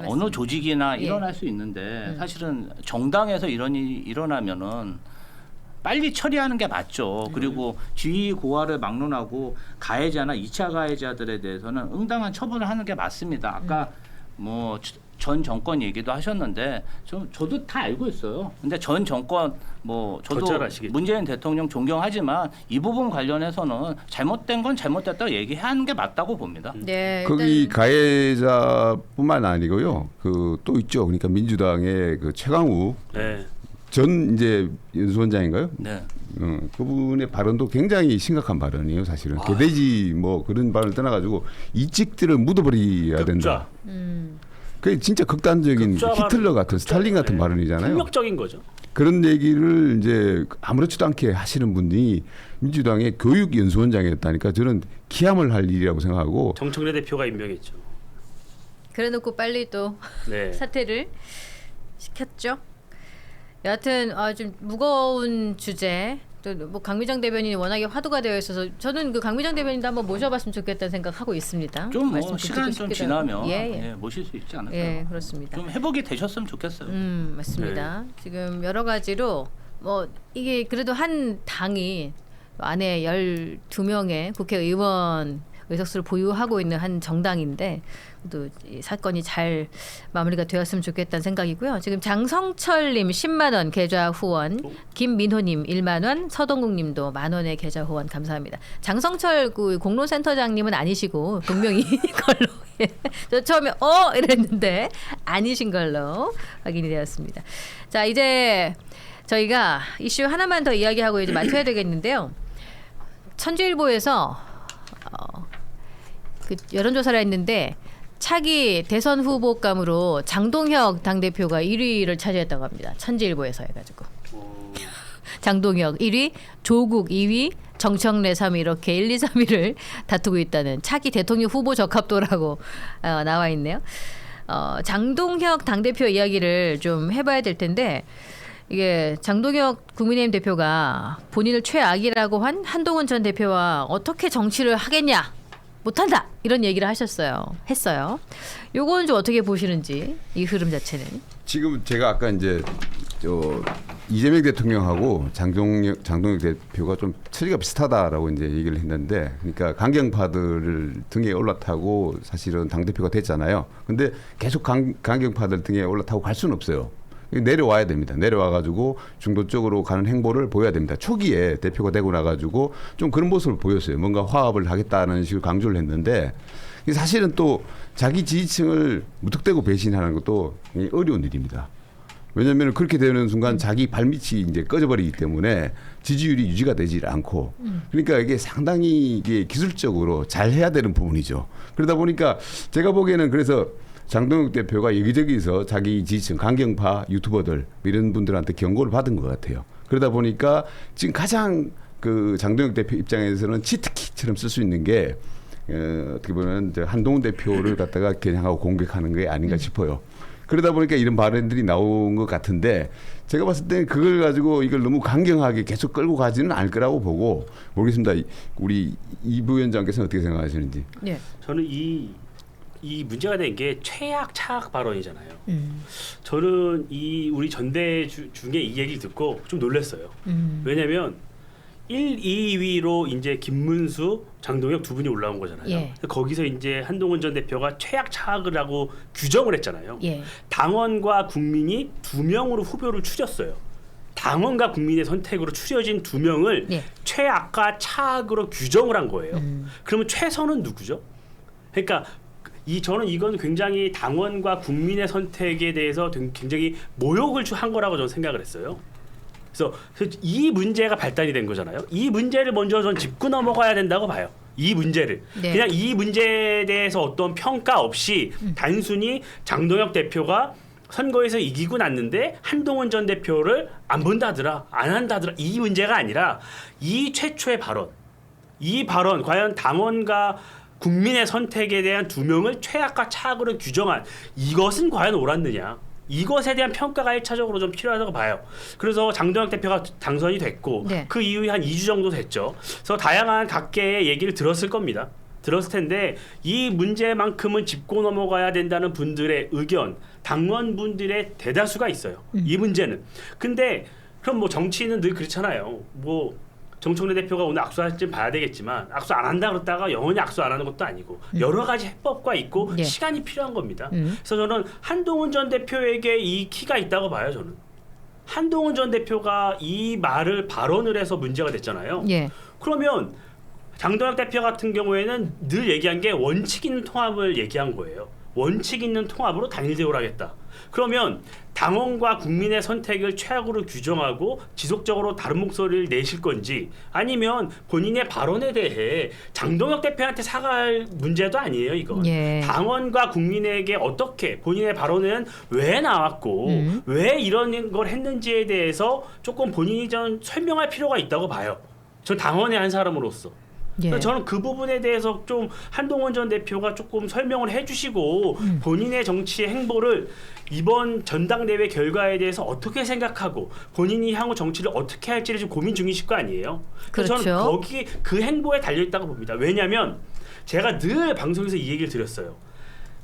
어느 조직이나 예. 일어날 수 있는데 사실은 정당에서 이런 일이 일어나면은 빨리 처리하는 게 맞죠. 그리고 지위 고하를 막론하고 가해자나 2차 가해자들에 대해서는 응당한 처분을 하는 게 맞습니다. 아까 뭐 전 정권 얘기도 하셨는데 저도 다 알고 있어요. 근데 전 정권 뭐 저도 거절하시겠죠. 문재인 대통령 존경하지만 이 부분 관련해서는 잘못된 건 잘못됐다고 얘기하는 게 맞다고 봅니다. 네, 거기 일단 가해자뿐만 아니고요. 그 또 있죠. 그러니까 민주당의 그 최강욱 네. 전 이제 연수원장인가요? 네. 그분의 발언도 굉장히 심각한 발언이에요. 사실은 개돼지 뭐 그런 발언을 떠나가지고 이직들을 묻어버려야 된다. 그게 진짜 극단적인 극좌 히틀러 발언, 같은 스탈린 같은 네. 발언이잖아요. 폭력적인 거죠. 그런 얘기를 이제 아무렇지도 않게 하시는 분이 민주당의 교육연수원장이었다니까 저는 기함을 할 일이라고 생각하고 정청래 대표가 임명했죠. 그래놓고 빨리 또 네. 사퇴를 시켰죠. 여하튼 좀 무거운 주제. 또 뭐 강미정 대변인이 워낙에 화두가 되어 있어서 저는 그 강미정 대변인도 한번 모셔봤으면 좋겠다는 생각하고 있습니다. 좀 뭐 말씀 시간 듣고 좀 싶기도 지나면 하고. 예, 예. 모실 수 있지 않을까요? 예, 그렇습니다. 좀 회복이 되셨으면 좋겠어요. 맞습니다. 지금 여러 가지로 뭐 이게 그래도 한 당이 안에 12명의 국회의원 의석수를 보유하고 있는 한 정당인데 또 이 사건이 잘 마무리가 되었으면 좋겠다는 생각이고요. 지금 장성철님 10만 원 계좌 후원, 김민호님 1만 원, 서동국님도 10,000원의 계좌 후원 감사합니다. 장성철 그 공로센터장님은 아니시고 분명히 걸로 예. 저 처음에 이랬는데 아니신 걸로 확인이 되었습니다. 자 이제 저희가 이슈 하나만 더 이야기하고 이제 마쳐야 되겠는데요. 천주일보에서 그 여론조사를 했는데 차기 대선 후보감으로 장동혁 당대표가 1위를 차지했다고 합니다. 천주일보에서 해가지고 장동혁 1위, 조국 2위, 정청래 3위 이렇게 1, 2, 3위를 다투고 있다는 차기 대통령 후보 적합도라고 나와 있네요. 장동혁 당대표 이야기를 좀 해봐야 될 텐데 이게 장동혁 국민의힘 대표가 본인을 최악이라고 한 한동훈 전 대표와 어떻게 정치를 하겠냐 못한다 이런 얘기를 했어요. 요거는 좀 어떻게 보시는지 이 흐름 자체는. 지금 제가 아까 이제 이재명 대통령하고 장동혁 대표가 좀 처리가 비슷하다라고 이제 얘기를 했는데, 그러니까 강경파들을 등에 올라타고 사실은 당 대표가 됐잖아요. 근데 계속 강경파들 등에 올라타고 갈 수는 없어요. 내려와야 됩니다. 내려와가지고 중도 쪽으로 가는 행보를 보여야 됩니다. 초기에 대표가 되고 나가지고 좀 그런 모습을 보였어요. 뭔가 화합을 하겠다는 식으로 강조를 했는데 사실은 또 자기 지지층을 무턱대고 배신하는 것도 어려운 일입니다. 왜냐하면 그렇게 되는 순간 자기 발밑이 이제 꺼져버리기 때문에 지지율이 유지가 되질 않고 그러니까 이게 상당히 이게 기술적으로 잘 해야 되는 부분이죠. 그러다 보니까 제가 보기에는 그래서 장동혁 대표가 여기저기서 자기 지지층 강경파 유튜버들 이런 분들한테 경고를 받은 것 같아요. 그러다 보니까 지금 가장 그 장동혁 대표 입장에서는 치트키처럼 쓸 수 있는 게 어떻게 보면 한동훈 대표를 갖다가 겨냥하고 공격하는 게 아닌가 싶어요. 그러다 보니까 이런 발언들이 나온 것 같은데 제가 봤을 때 그걸 가지고 이걸 너무 강경하게 계속 끌고 가지는 않을 거라고 보고 모르겠습니다. 우리 이 부위원장께서는 어떻게 생각하시는지. 네. 저는 이 문제가 된 게 최악 차악 발언이잖아요. 저는 이 우리 전대 중에 이 얘기를 듣고 좀 놀랐어요. 왜냐하면 1, 2위로 이제 김문수, 장동혁 두 분이 올라온 거잖아요. 예. 거기서 이제 한동훈 전 대표가 최악 차악을 하고 규정을 했잖아요. 예. 당원과 국민이 2명으로 후보를 추렸어요. 당원과 국민의 선택으로 추려진 2명을 예. 최악과 차악으로 규정을 한 거예요. 그러면 최선은 누구죠? 그러니까 저는 이건 굉장히 당원과 국민의 선택에 대해서 굉장히 모욕을 한 거라고 저는 생각을 했어요. 그래서 이 문제가 발단이 된 거잖아요. 이 문제를 먼저 전 짚고 넘어가야 된다고 봐요. 이 문제를. 네. 그냥 이 문제에 대해서 어떤 평가 없이 단순히 장동혁 대표가 선거에서 이기고 났는데 한동훈 전 대표를 안 본다더라, 안 한다더라 이 문제가 아니라 이 최초의 발언. 이 발언 과연 당원과 국민의 선택에 대한 2명을 최악과 차악으로 규정한 이것은 과연 옳았느냐. 이것에 대한 평가가 1차적으로 좀 필요하다고 봐요. 그래서 장동혁 대표가 당선이 됐고 네. 그 이후에 한 2주 정도 됐죠. 그래서 다양한 각계의 얘기를 들었을 겁니다. 들었을 텐데 이 문제만큼은 짚고 넘어가야 된다는 분들의 의견, 당원분들의 대다수가 있어요. 이 문제는. 근데 그럼 뭐 정치인은 늘 그렇잖아요. 뭐 정청래 대표가 오늘 악수할지 봐야 되겠지만 악수 안 한다 그랬다가 영원히 악수 안 하는 것도 아니고 여러 가지 해법과 있고 예. 시간이 필요한 겁니다. 그래서 저는 한동훈 전 대표에게 이 키가 있다고 봐요. 저는 한동훈 전 대표가 이 발언을 해서 문제가 됐잖아요. 예. 그러면 장동혁 대표 같은 경우에는 늘 얘기한 게 원칙 있는 통합을 얘기한 거예요. 원칙 있는 통합으로 단일 대우를 하겠다. 그러면 당원과 국민의 선택을 최악으로 규정하고 지속적으로 다른 목소리를 내실 건지 아니면 본인의 발언에 대해 장동혁 대표한테 사과할 문제도 아니에요. 이건. 예. 당원과 국민에게 어떻게 본인의 발언은 왜 나왔고 왜 이런 걸 했는지에 대해서 조금 본인이 좀 설명할 필요가 있다고 봐요. 저 당원의 한 사람으로서. 예. 저는 그 부분에 대해서 좀 한동훈 전 대표가 조금 설명을 해주시고 본인의 정치의 행보를 이번 전당대회 결과에 대해서 어떻게 생각하고 본인이 향후 정치를 어떻게 할지를 지금 고민 중이실 거 아니에요. 그래서 그렇죠. 저는 거기 그 행보에 달려있다고 봅니다. 왜냐하면 제가 늘 방송에서 이 얘기를 드렸어요.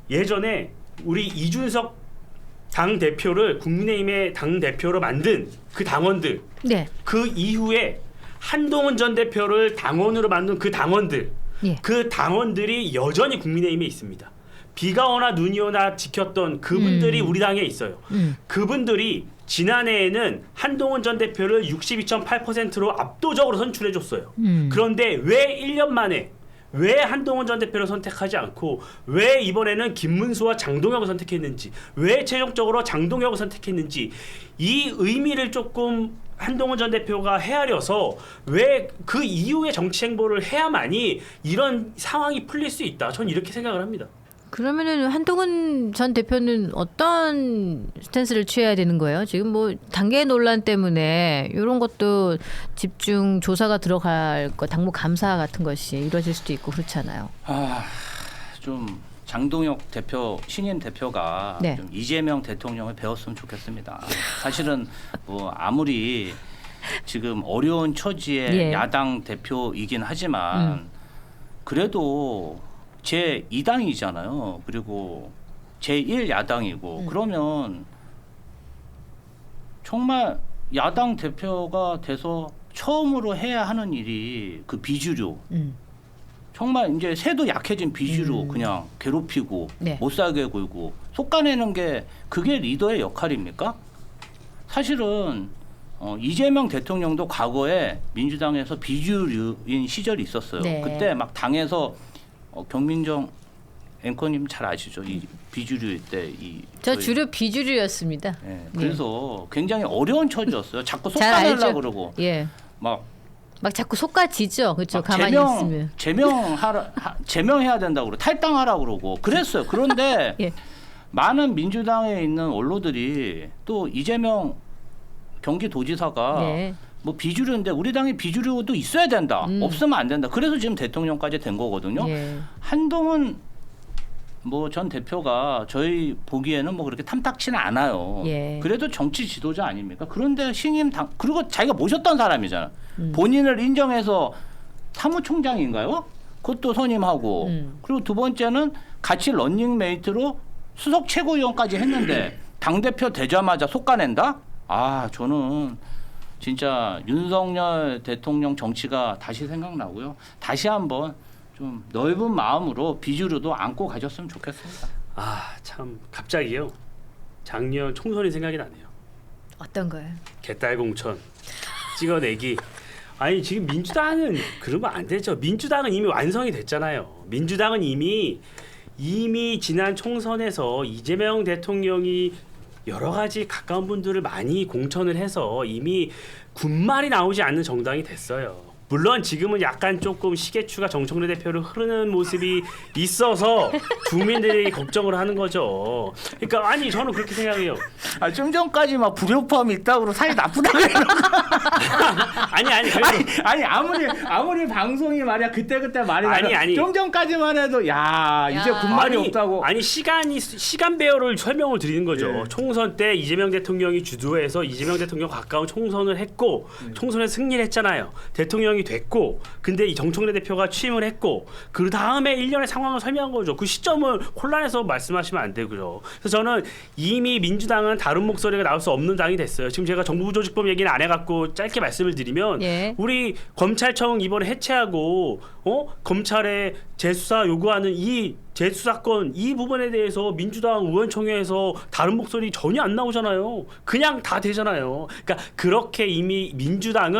예전에 우리 이준석 당대표를 국민의힘의 당대표로 만든 그 당원들 네. 그 이후에 한동훈 전 대표를 당원으로 만든 그 당원들 예. 그 당원들이 여전히 국민의힘에 있습니다. 비가 오나 눈이 오나 지켰던 그분들이 우리 당에 있어요. 그분들이 지난해에는 한동훈 전 대표를 62.8%로 압도적으로 선출해줬어요. 그런데 왜 1년 만에 왜 한동훈 전 대표를 선택하지 않고 왜 이번에는 김문수와 장동혁을 선택했는지 왜 최종적으로 장동혁을 선택했는지 이 의미를 조금 한동훈 전 대표가 헤아려서 왜 그 이후에 정치 행보를 해야만이 이런 상황이 풀릴 수 있다. 저는 이렇게 생각을 합니다. 그러면은 한동훈 전 대표는 어떤 스탠스를 취해야 되는 거예요? 지금 뭐 단계 논란 때문에 이런 것도 집중 조사가 들어갈 거, 당무 감사 같은 것이 이루어질 수도 있고 그렇잖아요. 좀 장동혁 대표 신임 대표가 네. 좀 이재명 대통령을 배웠으면 좋겠습니다. 사실은 뭐 아무리 지금 어려운 처지의 예. 야당 대표이긴 하지만 그래도 제 2당이잖아요. 그리고 제 1야당이고 그러면 정말 야당 대표가 돼서 처음으로 해야 하는 일이 그 비주류. 정말 이제 새도 약해진 비주류 그냥 괴롭히고 네. 못 살게 굴고 속가내는 게 그게 리더의 역할입니까? 사실은 이재명 대통령도 과거에 민주당에서 비주류인 시절이 있었어요. 네. 그때 막 당에서 경민정 앵커님 잘 아시죠? 이 비주류 때이 저 주류 비주류였습니다. 예, 그래서 굉장히 어려운 처지였어요. 자꾸 잘 알죠. 속아내려고 그러고 예. 막 자꾸 속가지죠. 그렇죠. 막 가만히 있으면. 제명해야 된다고 그러고 탈당하라고 그러고 그랬어요. 그런데 예. 많은 민주당에 있는 언론들이 또 이재명 경기도지사가 네. 뭐 비주류인데 우리 당에 비주류도 있어야 된다. 없으면 안 된다. 그래서 지금 대통령까지 된 거거든요. 예. 한동훈 뭐 전 대표가 저희 보기에는 뭐 그렇게 탐탁치는 않아요. 예. 그래도 정치 지도자 아닙니까? 그런데 신임 당 그리고 자기가 모셨던 사람이잖아. 본인을 인정해서 사무총장인가요? 그것도 선임하고 그리고 두 번째는 같이 런닝메이트로 수석 최고위원까지 했는데 당 대표 되자마자 속가낸다? 아 저는 진짜 윤석열 대통령 정치가 다시 생각나고요. 다시 한번 좀 넓은 마음으로 비주류도 안고 가셨으면 좋겠습니다. 아, 참 갑자기요. 작년 총선이 생각이 나네요. 어떤 거예요? 개딸 공천 찍어내기. 아니 지금 민주당은 그러면 안 되죠. 민주당은 이미 완성이 됐잖아요. 민주당은 이미 지난 총선에서 이재명 대통령이 여러 가지 가까운 분들을 많이 공천을 해서 이미 군말이 나오지 않는 정당이 됐어요. 물론 지금은 약간 조금 시계추가 정청래 대표를 흐르는 모습이 있어서 국민들이 걱정을 하는 거죠. 그러니까 아니 저는 그렇게 생각해요. 아, 좀 전까지 막 불협화음이 있다고 사이 나쁘다고 아니 그래도 아니 아무리 방송이 말이야 그때 말이 아니. 좀 전까지만 해도 야 이제 군말이 없다고. 아니 시간 배열을 설명을 드리는 거죠. 네. 총선 때 이재명 대통령이 주도해서 이재명 대통령 가까운 총선을 했고 총선에 승리를 했잖아요. 대통령이 됐고 근데 이 정청래 대표가 취임을 했고 그 다음에 1년의 상황을 설명한 거죠. 그 시점을 혼란해서 말씀하시면 안 되고요. 그래서 저는 이미 민주당은 다른 목소리가 나올 수 없는 당이 됐어요. 지금 제가 정부조직법 얘기는 안 해갖고 짧게 말씀을 드리면 예. 우리 검찰청 이번에 해체하고 검찰에 재수사 요구하는 이 재수사건 이 부분에 대해서 민주당 의원총회에서 다른 목소리 전혀 안 나오잖아요. 그냥 다 되잖아요. 그러니까 그렇게 이미 민주당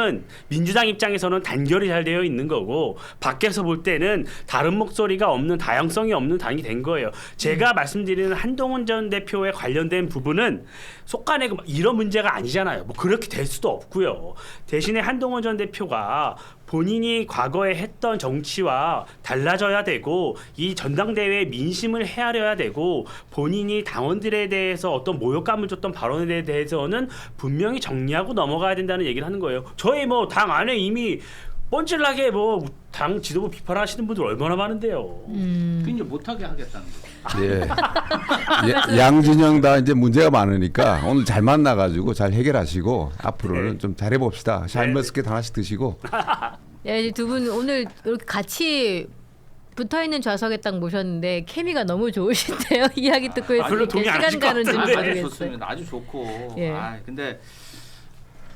입장에서는 단결이 잘 되어 있는 거고 밖에서 볼 때는 다른 목소리가 없는 다양성이 없는 당이 된 거예요. 제가 말씀드리는 한동훈 전 대표에 관련된 부분은 속간내고 이런 문제가 아니잖아요. 뭐 그렇게 될 수도 없고요. 대신에 한동훈 전 대표가 본인이 과거에 했던 정치와 달라져야 되고 이 전당대회 민심을 헤아려야 되고 본인이 당원들에 대해서 어떤 모욕감을 줬던 발언에 대해서는 분명히 정리하고 넘어가야 된다는 얘기를 하는 거예요. 저희 뭐 당 안에 이미 뻔질나게 뭐 당 지도부 비판하시는 분들 얼마나 많은데요. 이제 못하게 하겠다는 거. 예. 양진영 다 이제 문제가 많으니까 오늘 잘 만나가지고 잘 해결하시고 앞으로는 좀 잘해봅시다. 샤인머스켓 하나씩 드시고. 예, 두 분 오늘 이렇게 같이 붙어 있는 좌석에 딱 모셨는데 케미가 너무 좋으신데요. 이야기 듣고 있으니까 별로 동의 안 시간 하실 것 가는 줄 같은데. 아주 모르겠어요. 좋습니다. 아주 좋고. 예. 근데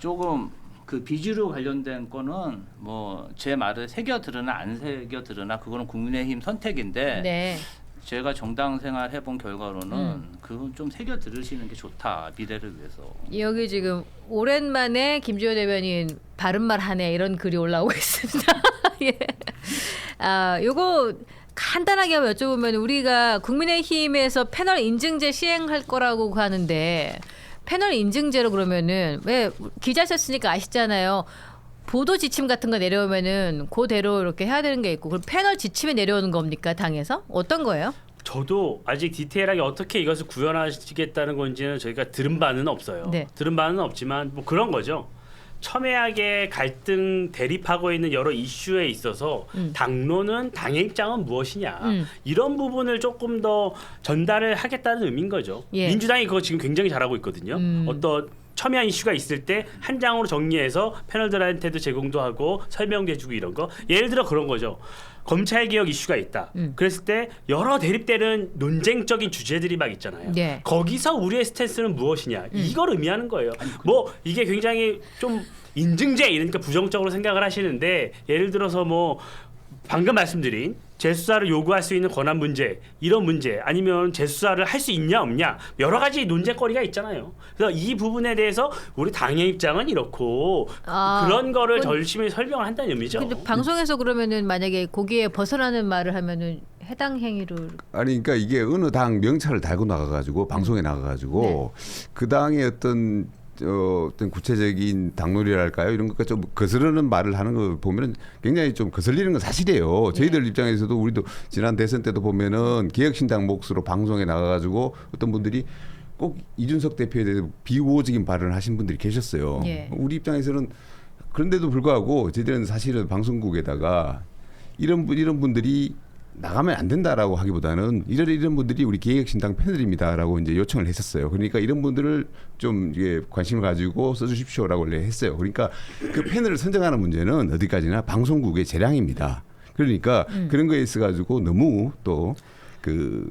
조금 그 비주류 관련된 거는 뭐 제 말을 새겨 들으나 안 새겨 들으나 그거는 국민의힘 선택인데 네. 제가 정당 생활 해본 결과로는 그건 좀 새겨 들으시는 게 좋다 미래를 위해서. 여기 지금 오랜만에 김주호 대변인 바른말 하네 이런 글이 올라오고 있습니다. 예. 요거 간단하게 한번 여쭤보면 우리가 국민의힘에서 패널 인증제 시행할 거라고 하는데 패널 인증제로 그러면은 왜 기자셨으니까 아시잖아요. 보도 지침 같은 거 내려오면은 그대로 이렇게 해야 되는 게 있고 그럼 패널 지침에 내려오는 겁니까 당에서 어떤 거예요? 저도 아직 디테일하게 어떻게 이것을 구현하시겠다는 건지는 저희가 들은 바는 없어요. 네. 들은 바는 없지만 뭐 그런 거죠. 첨예하게 갈등 대립하고 있는 여러 이슈에 있어서 당론은 당의 입장은 무엇이냐 이런 부분을 조금 더 전달을 하겠다는 의미인 거죠. 예. 민주당이 그거 지금 굉장히 잘하고 있거든요. 어떤 첨예한 이슈가 있을 때 한 장으로 정리해서 패널들한테도 제공도 하고 설명도 해주고 이런 거. 예를 들어 그런 거죠. 검찰개혁 이슈가 있다. 그랬을 때 여러 대립되는 논쟁적인 주제들이 막 있잖아요. 네. 거기서 우리의 스탠스는 무엇이냐. 이걸 의미하는 거예요. 뭐 이게 굉장히 좀 인증제 이러니까 부정적으로 생각을 하시는데 예를 들어서 뭐 방금 말씀드린 재수사를 요구할 수 있는 권한 문제 이런 문제 아니면 재수사를 할 수 있냐 없냐 여러 가지 논쟁거리가 있잖아요. 그래서 이 부분에 대해서 우리 당의 입장은 이렇고 그런 거를 열심히 설명을 한다는 의미죠. 근데 방송에서 그러면은 만약에 거기에 벗어나는 말을 하면은 해당 행위를 아니 그러니까 이게 어느 당 명찰을 달고 나가가지고 방송에 나가가지고 그 당의 어떤 구체적인 당놀이랄까요 이런 것과 좀 거스르는 말을 하는 거 보면은 굉장히 좀 거슬리는 건 사실이에요. 저희들 입장에서도 우리도 지난 대선 때도 보면은 개혁신당 몫으로 방송에 나가가지고 어떤 분들이 꼭 이준석 대표에 대해서 비우호적인 발언을 하신 분들이 계셨어요. 예. 우리 입장에서는 그런데도 불구하고 저희들은 사실은 방송국에다가 이런 분들이 나가면 안 된다라고 하기보다는 이런 분들이 우리 개혁신당 패널입니다라고 이제 요청을 했었어요. 그러니까 이런 분들을 좀 이게 관심을 가지고 써주십시오라고 원래 했어요. 그러니까 그 패널을 선정하는 문제는 어디까지나 방송국의 재량입니다. 그러니까 그런 거에 있어 가지고 너무 또 그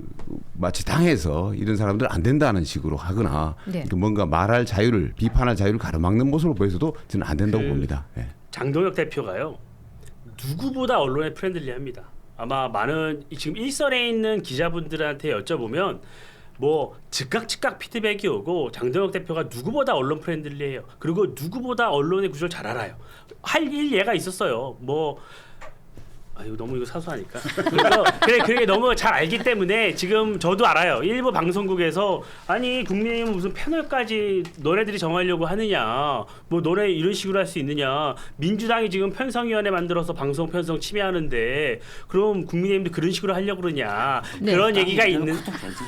마치 당에서 이런 사람들 안 된다는 식으로 하거나 네. 뭔가 말할 자유를 비판할 자유를 가로막는 모습을 보여서도 저는 안 된다고 봅니다. 예. 장동혁 대표가요. 누구보다 언론에 프렌들리합니다. 아마 많은 지금 일선에 있는 기자분들한테 여쭤보면 뭐 즉각 피드백이 오고 장동혁 대표가 누구보다 언론 프렌들리해요. 그리고 누구보다 언론의 구조를 잘 알아요. 할 예가 있었어요. 뭐 이거 너무 이거 사소하니까. 그게 너무 잘 알기 때문에 지금 저도 알아요. 일부 방송국에서 아니 국민의힘은 무슨 패널까지 너네들이 정하려고 하느냐. 뭐 너네 이런 식으로 할 수 있느냐. 민주당이 지금 편성위원회 만들어서 방송 편성 침해하는데 그럼 국민의힘도 그런 식으로 하려고 그러냐. 네. 그런 얘기가 있는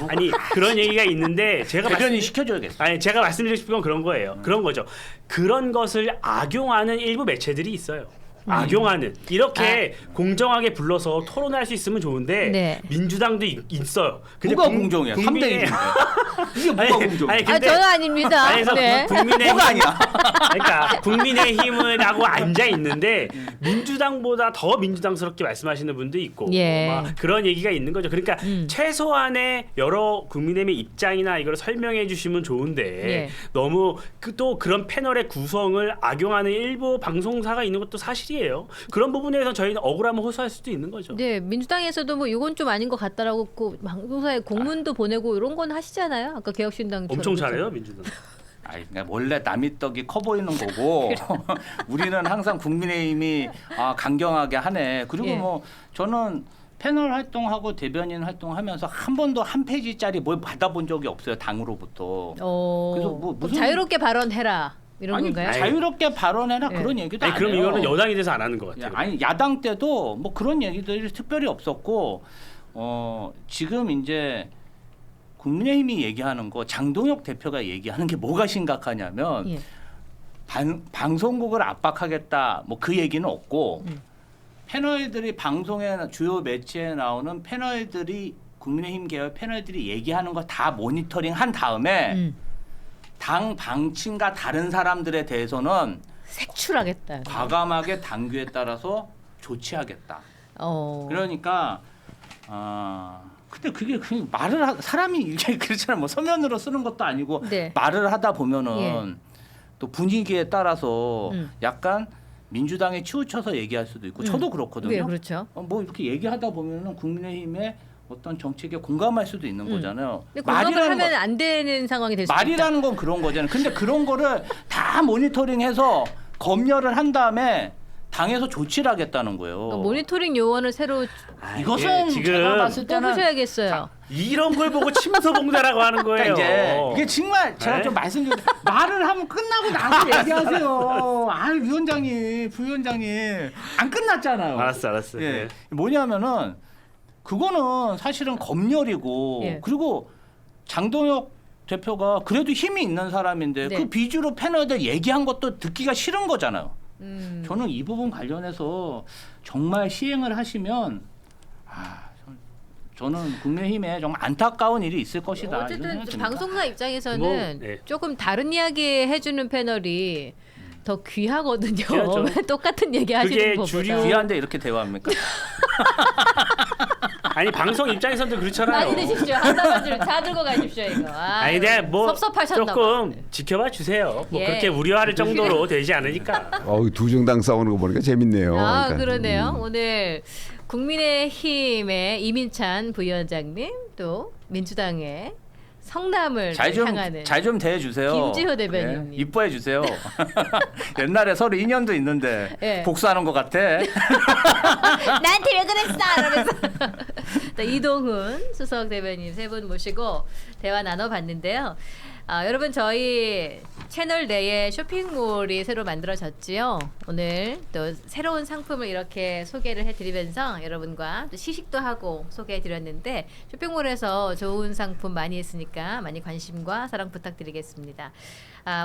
아니 그런 얘기가 있는데 제가 대변인 시켜줘야겠어. 아니 제가 말씀드리고 싶은 건 그런 거예요. 그런 거죠. 그런 것을 악용하는 일부 매체들이 있어요. 악용하는 이렇게 공정하게 불러서 토론할 수 있으면 좋은데 네. 민주당도 있어요. 근데 뭐가 공정해? 3대 1인데. 이게 뭐가 공정해? 근데 저는 아닙니다. 아니, 그래서 네. 국민의힘 뭐가 아니야? 그러니까 국민의힘은 하고 앉아 있는데 민주당보다 더 민주당스럽게 말씀하시는 분도 있고 예. 막 그런 얘기가 있는 거죠. 그러니까 최소한의 여러 국민의힘의 입장이나 이걸 설명해 주시면 좋은데 예. 너무 또 그런 패널의 구성을 악용하는 일부 방송사가 있는 것도 사실이에요. 그런 부분에서 저희는 억울함을 호소할 수도 있는 거죠. 네, 민주당에서도 뭐 이건 좀 아닌 것 같다라고 그 방송사에 공문도 보내고 이런 건 하시잖아요. 아까 개혁신당 엄청 잘해요 민주당. 아니, 그러니까 원래 남이 떡이 커 보이는 거고 우리는 항상 국민의힘이 강경하게 하네. 그리고 예. 뭐 저는 패널 활동하고 대변인 활동하면서 한 번도 한 페이지짜리 뭘 받아본 적이 없어요 당으로부터. 그래서 뭐 무슨 자유롭게 발언해라 이런 아니 건가요? 자유롭게 발언해라 예. 그런 얘기도 아니, 안 그럼 해요. 이거는 여당이 돼서 안 하는 것 같아요. 아니 야당 때도 뭐 그런 얘기들이 특별히 없었고 지금 이제 국민의힘이 얘기하는 거 장동혁 대표가 얘기하는 게 뭐가 심각하냐면 예. 방송국을 압박하겠다 뭐 그 얘기는 없고 패널들이 방송에 주요 매체에 나오는 패널들이 국민의힘 계열 패널들이 얘기하는 거 다 모니터링 한 다음에 당 방침과 다른 사람들에 대해서는 색출하겠다. 과감하게 당규에 따라서 조치하겠다. 그러니까 근데 그게 그냥 사람이 이게 그렇잖아요. 뭐 서면으로 쓰는 것도 아니고 네. 말을 하다 보면은 예. 또 분위기에 따라서 약간 민주당에 치우쳐서 얘기할 수도 있고 저도 그렇거든요. 네, 그렇죠. 뭐 이렇게 얘기하다 보면은 국민의힘의 어떤 정책에 공감할 수도 있는 거잖아요. 근데 공감을 하면 안 되는 상황이 될 수도 있다. 말이라는 건 그런 거잖아요. 근데 그런 거를 다 모니터링해서 검열을 한 다음에 당에서 조치를 하겠다는 거예요. 그러니까 모니터링 요원을 새로 이것은 지금 제가 봤을 때는 뽑으셔야겠어요. 이런 걸 보고 침소봉대라고 하는 거예요. 그러니까 이게 정말 제가 네? 좀 말씀드린 말을 하면 끝나고 나서 얘기하세요. 위원장님, 부위원장님 안 끝났잖아요. 알았어. 예. 네. 뭐냐면은 그거는 사실은 검열이고 예. 그리고 장동혁 대표가 그래도 힘이 있는 사람인데 네. 그 비주로 패널들 얘기한 것도 듣기가 싫은 거잖아요. 저는 이 부분 관련해서 정말 시행을 하시면 저는 국민의힘에 정말 안타까운 일이 있을 것이다. 이런 어쨌든 생각이 듭니다. 방송사 입장에서는 뭐, 네. 조금 다른 이야기 해주는 패널이 더 귀하거든요. 귀하죠. 똑같은 얘기 하시는 그게 것보다. 주류- 귀한데 이렇게 대화합니까? 아니 방송 입장에서도 그렇잖아요. 많이 드십시오. 한 사람들 다 들고 가십시오 이거. 아니 근데 뭐 섭섭하셨나 조금 봐. 지켜봐 주세요. 뭐 예. 그렇게 우려할 정도로 되지 않으니까. 두 정당 싸우는 거 보니까 재밌네요. 그러니까. 그러네요. 오늘 국민의힘의 이민찬 부위원장님 또 민주당의 성남을 향하는 잘 좀 대해주세요. 김지호 대변인님. 예, 이뻐해 주세요. 옛날에 서로 인연도 있는데 예. 복수하는 것 같아. 나한테 왜 그랬어? 이러면서 또 이동훈 수석 대변인 세 분 모시고 대화 나눠봤는데요. 여러분 저희 채널 내에 쇼핑몰이 새로 만들어졌지요. 오늘 또 새로운 상품을 이렇게 소개를 해드리면서 여러분과 또 시식도 하고 소개해드렸는데 쇼핑몰에서 좋은 상품 많이 있으니까 많이 관심과 사랑 부탁드리겠습니다.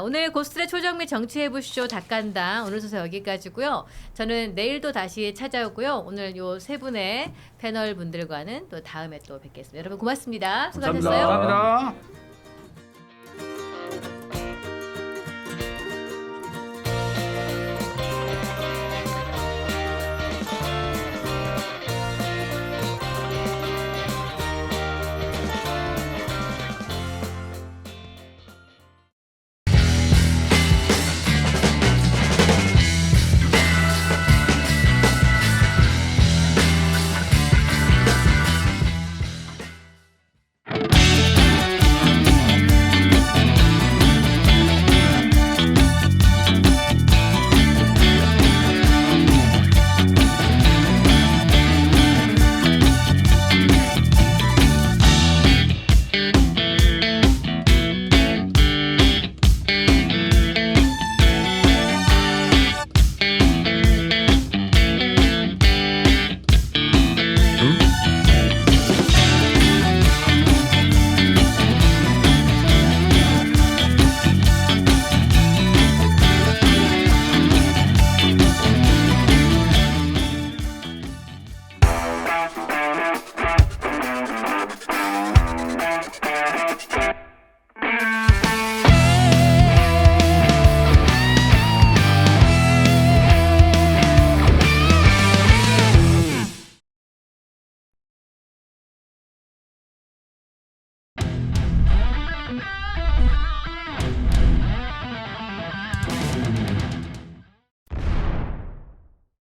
오늘 고스트의 초정밀 정치해부쇼 닭간다 오늘 순서 여기까지고요. 저는 내일도 다시 찾아오고요. 오늘 요 세 분의 패널 분들과는 또 다음에 또 뵙겠습니다. 여러분 고맙습니다. 수고하셨어요. 감사합니다.